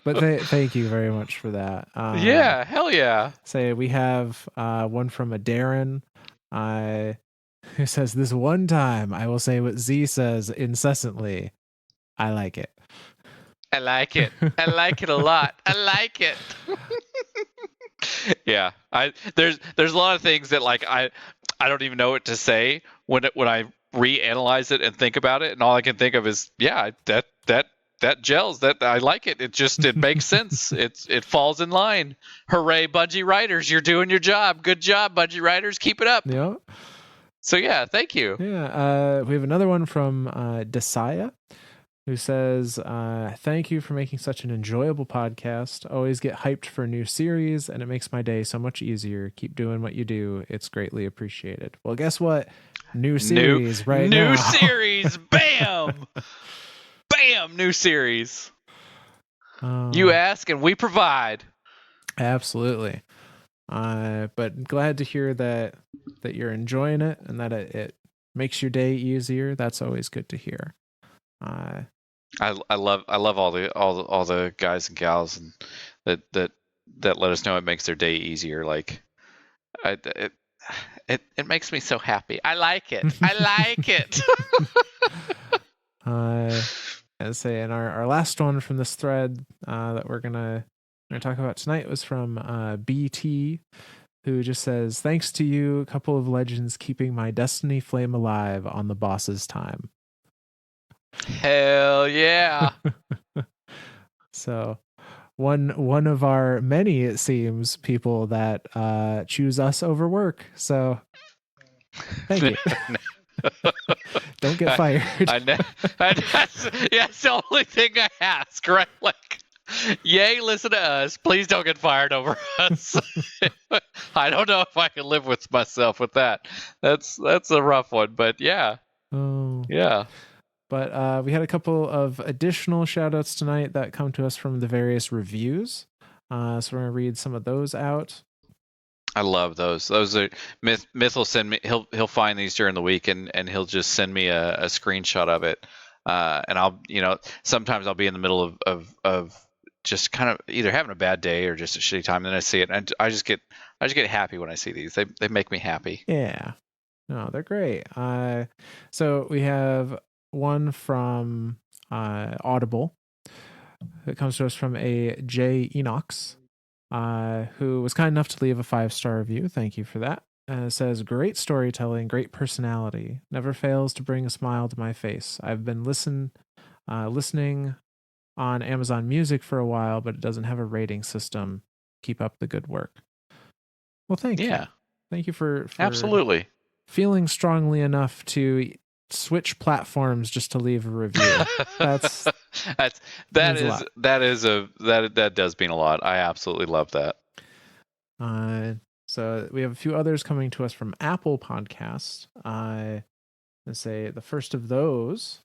Speaker 2: But thank you very much for that.
Speaker 1: Yeah, hell yeah.
Speaker 2: Say we have one from a Darren, who says, "This one time I will say what Z says incessantly. I like it.
Speaker 1: I like it. I like it a lot. I like it." Yeah, there's a lot of things that like I don't even know what to say when I reanalyze it and think about it, and all I can think of is, yeah, that gels. That I like it. It makes sense. It falls in line. Hooray, Bungie writers, you're doing your job. Good job, Bungie writers. Keep it up.
Speaker 2: Yeah.
Speaker 1: So yeah, thank you.
Speaker 2: Yeah. We have another one from Desaya, who says, "Thank you for making such an enjoyable podcast. Always get hyped for a new series, and it makes my day so much easier. Keep doing what you do. It's greatly appreciated." Well, guess what? New series now.
Speaker 1: New series. Bam. Bam. New series. You ask and we provide.
Speaker 2: Absolutely. But glad to hear that you're enjoying it and that it makes your day easier. That's always good to hear.
Speaker 1: I love all the guys and gals and that let us know it makes their day easier. Like it makes me so happy. I like it. I like it.
Speaker 2: I'd say, and our last one from this thread that we're gonna talk about tonight was from BT, who just says, "Thanks to you, a couple of legends keeping my Destiny flame alive on the boss's time."
Speaker 1: Hell yeah.
Speaker 2: So one of our many, it seems, people that choose us over work. So thank you. Don't get fired.
Speaker 1: That's the only thing I ask, right? Like, yay, listen to us. Please don't get fired over us. I don't know if I can live with myself with that. That's a rough one, but yeah.
Speaker 2: Oh.
Speaker 1: Yeah.
Speaker 2: But we had a couple of additional shout outs tonight that come to us from the various reviews. So we're going to read some of those out.
Speaker 1: I love those. Those are Myth will send me. He'll find these during the week and he'll just send me a screenshot of it. And I'll, sometimes I'll be in the middle of just kind of either having a bad day or just a shitty time, and then I see it, and I just get happy when I see these. They make me happy.
Speaker 2: Yeah. No, they're great. So we have one from Audible. It comes to us from a J Enox, who was kind enough to leave a 5-star review. Thank you for that. It says, great storytelling, great personality. Never fails to bring a smile to my face. I've been listening on Amazon Music for a while, but it doesn't have a rating system. Keep up the good work. Well, thank you. Thank you for
Speaker 1: absolutely
Speaker 2: feeling strongly enough to switch platforms just to leave a review. that
Speaker 1: does mean a lot. I absolutely love that.
Speaker 2: So we have a few others coming to us from Apple Podcasts. Let's say the first of those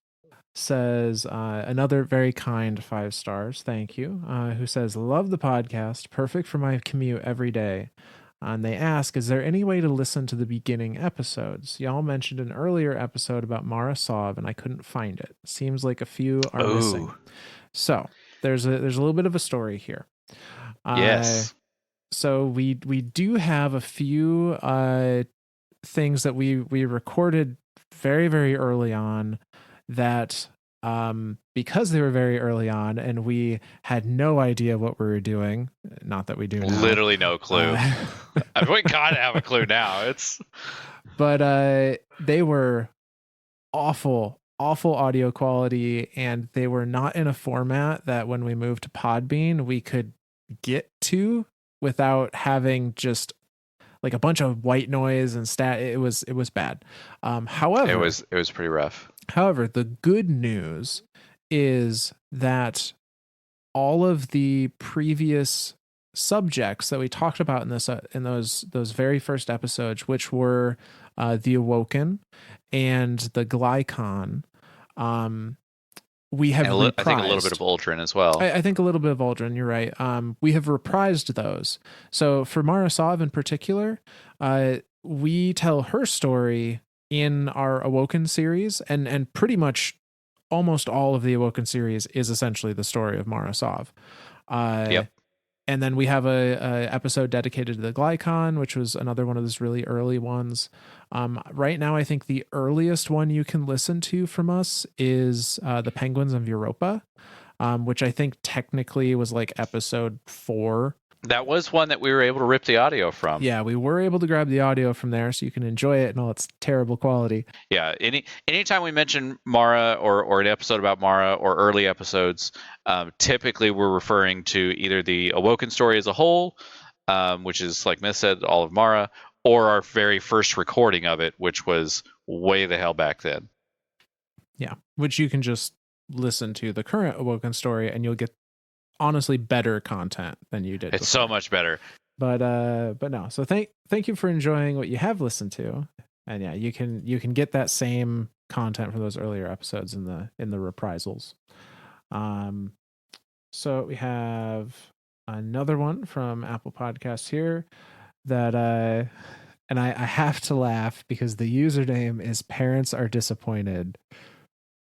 Speaker 2: says, another very kind 5 stars, thank you, who says, love the podcast, perfect for my commute every day. And they ask, is there any way to listen to the beginning episodes? Y'all mentioned an earlier episode about Mara Sov, and I couldn't find it. Seems like a few are missing. So there's a little bit of a story here.
Speaker 1: Yes.
Speaker 2: So we do have a few things that we recorded very, very early on that because they were very early on and we had no idea what we were doing, not that we do now.
Speaker 1: Literally no clue. We gotta have a clue now.
Speaker 2: But they were awful audio quality, and they were not in a format that when we moved to Podbean we could get to without having just like a bunch of white noise and it was bad. However,
Speaker 1: it was pretty rough.
Speaker 2: However, the good news is that all of the previous subjects that we talked about in this in those very first episodes, which were the Awoken and the Glycon, we have reprised.
Speaker 1: I think a little bit of Uldren as well.
Speaker 2: I think a little bit of Uldren, you're right. We have reprised those. So for Mara Sov in particular, we tell her story in our Awoken series, and pretty much almost all of the Awoken series is essentially the story of Mara Sov.
Speaker 1: Yep.
Speaker 2: And then we have a episode dedicated to the Glycon, which was another one of those really early ones. Right now, I think the earliest one you can listen to from us is the Penguins of Europa, which I think technically was like episode 4.
Speaker 1: That was one that we were able to rip the audio from.
Speaker 2: Yeah, we were able to grab the audio from there, so you can enjoy it in all its terrible quality.
Speaker 1: Yeah, anytime we mention Mara or an episode about Mara or early episodes, typically we're referring to either the Awoken story as a whole, which is, like Myth said, all of Mara, or our very first recording of it, which was way the hell back then.
Speaker 2: Yeah, which you can just listen to the current Awoken story, and you'll get honestly better content than you did.
Speaker 1: It's before. So much better.
Speaker 2: But no. So thank you for enjoying what you have listened to, and yeah, you can get that same content from those earlier episodes in the reprisals. So we have another one from Apple Podcasts here that and I have to laugh because the username is Parents Are Disappointed,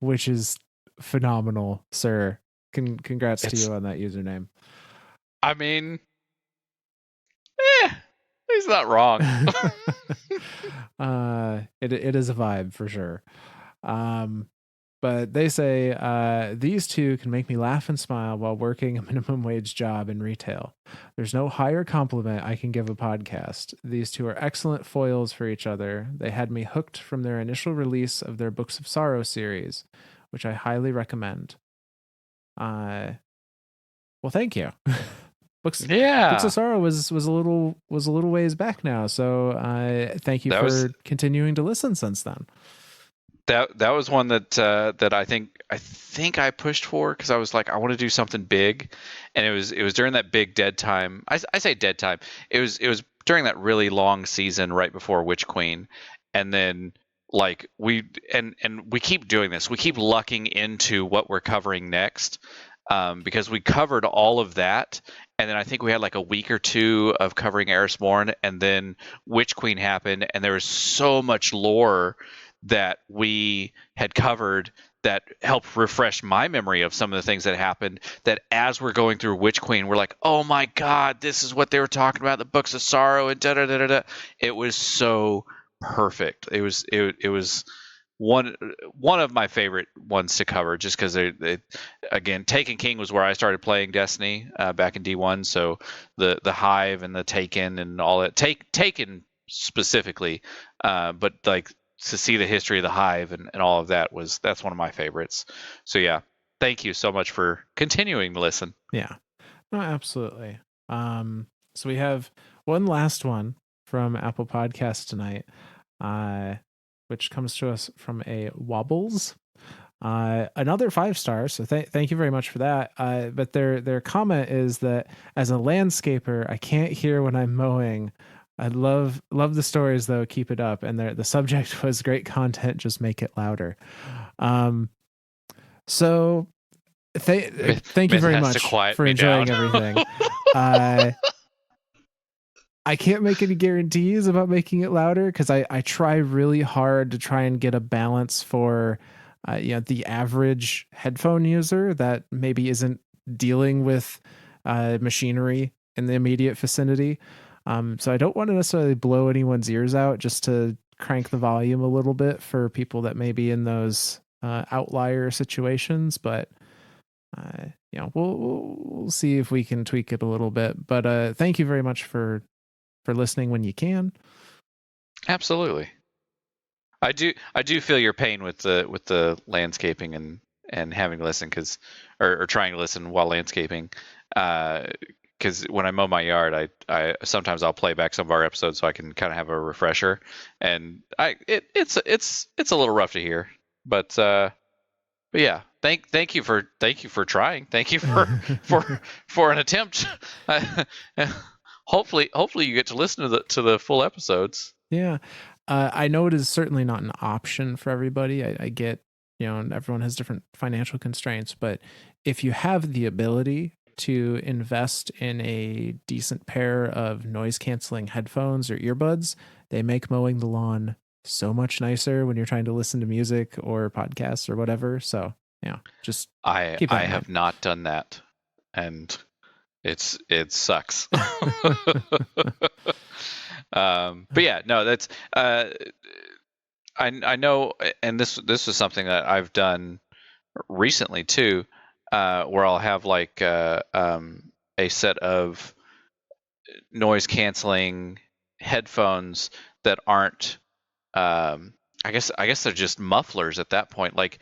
Speaker 2: which is phenomenal, sir. Congrats to you on that username.
Speaker 1: I mean, he's not wrong.
Speaker 2: It is a vibe for sure. But they say these two can make me laugh and smile while working a minimum wage job in retail. There's no higher compliment I can give a podcast. These two are excellent foils for each other. They had me hooked from their initial release of their Books of Sorrow series, which I highly recommend. Well, thank you. Books of Sorrow was a little ways back now, so thank you for continuing to listen since then.
Speaker 1: That was one that I think I pushed for, because I was like, I want to do something big, and it was during that big dead time. I say dead time. It was during that really long season right before Witch Queen, and then like we keep doing this. We keep lucking into what we're covering next, because we covered all of that, and then I think we had like a week or two of covering Eris Morn, and then Witch Queen happened, and there was so much lore that we had covered that helped refresh my memory of some of the things that happened, that as we're going through Witch Queen, we're like, oh my God, this is what they were talking about, the Books of Sorrow, and da da da da da. It was so perfect. It was one of my favorite ones to cover, just because they again, Taken King was where I started playing Destiny back in D1, so the Hive and the Taken and all that. Taken specifically, but like to see the history of the Hive and all of that that's one of my favorites. So yeah, thank you so much for continuing to listen.
Speaker 2: Yeah, no, absolutely. So we have one last one from Apple Podcasts tonight, which comes to us from a Wobbles. Another 5 stars, so thank you very much for that. But their comment is that as a landscaper, I can't hear when I'm mowing. I love the stories though. Keep it up. And the subject was great content. Just make it louder. So thank you very much for enjoying everything. I can't make any guarantees about making it louder because I try really hard to try and get a balance for the average headphone user that maybe isn't dealing with machinery in the immediate vicinity. So I don't want to necessarily blow anyone's ears out, just to crank the volume a little bit for people that may be in those outlier situations. But we'll see if we can tweak it a little bit. But thank you very much for listening when you can.
Speaker 1: Absolutely. I do feel your pain with the landscaping and having to listen or trying to listen while landscaping, because when I mow my yard, I sometimes I'll play back some of our episodes so I can kind of have a refresher, and it's a little rough to hear, but yeah, thank you for trying, thank you for an attempt. Hopefully you get to listen to the full episodes.
Speaker 2: Yeah. I know it is certainly not an option for everybody. I get, everyone has different financial constraints, but if you have the ability to invest in a decent pair of noise canceling headphones or earbuds, they make mowing the lawn so much nicer when you're trying to listen to music or podcasts or whatever. So yeah, just keep that in mind.
Speaker 1: Have not done that, and it sucks. But yeah, no, that's I know, and this is something that I've done recently too, where I'll have like a set of noise canceling headphones that aren't I guess they're just mufflers at that point. Like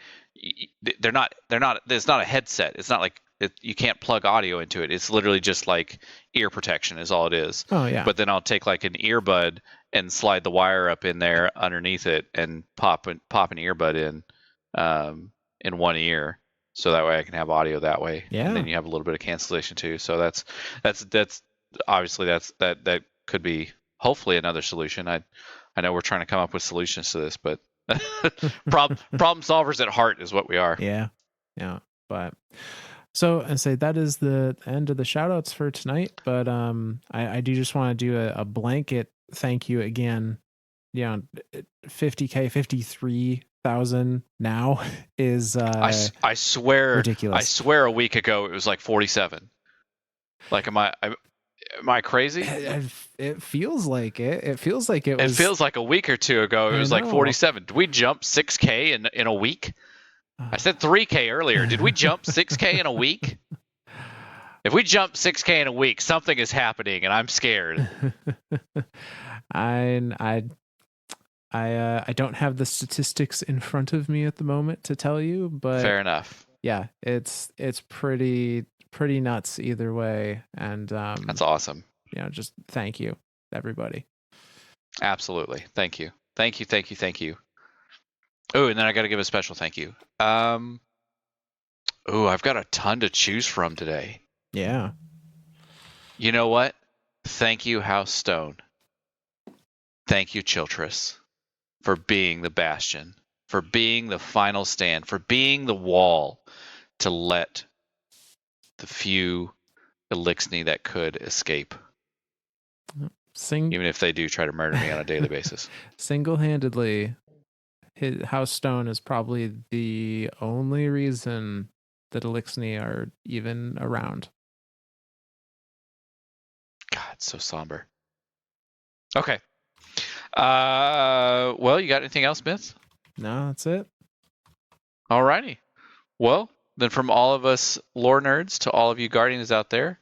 Speaker 1: they're not it's not a headset. It's not like you can't plug audio into it. It's literally just like ear protection is all it is.
Speaker 2: Oh yeah.
Speaker 1: But then I'll take like an earbud and slide the wire up in there underneath it and pop an earbud in one ear, so that way I can have audio that way.
Speaker 2: Yeah.
Speaker 1: And then you have a little bit of cancellation too. So that's obviously that could be hopefully another solution. I know we're trying to come up with solutions to this, but problem solvers at heart is what we are.
Speaker 2: Yeah. But so I say that is the end of the shout outs for tonight. But I do just want to do a blanket thank you again. 50K, 53,000 now is
Speaker 1: I swear
Speaker 2: ridiculous.
Speaker 1: I swear a week ago it was like 47. Like am I crazy?
Speaker 2: It feels like it. It feels like it was.
Speaker 1: It feels like a week or two ago it was like 47. Did we jump 6K in a week? I said 3K earlier. Did we jump 6K in a week? If we jump 6K in a week, something is happening, and I'm scared.
Speaker 2: I don't have the statistics in front of me at the moment to tell you, but
Speaker 1: fair enough.
Speaker 2: Yeah, it's pretty nuts either way, and
Speaker 1: that's awesome.
Speaker 2: Just thank you, everybody.
Speaker 1: Absolutely, thank you. Oh, and then I got to give a special thank you. I've got a ton to choose from today.
Speaker 2: Yeah.
Speaker 1: You know what? Thank you, House Stone. Thank you, Chiltress, for being the bastion, for being the final stand, for being the wall to let the few Eliksni that could escape. Even if they do try to murder me on a daily basis.
Speaker 2: Single-handedly, House Stone is probably the only reason that Eliksni are even around.
Speaker 1: God, so somber. Okay. Well, you got anything else, Myth?
Speaker 2: No, that's it.
Speaker 1: Alrighty. Well, then from all of us lore nerds to all of you guardians out there,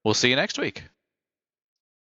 Speaker 1: we'll see you next week.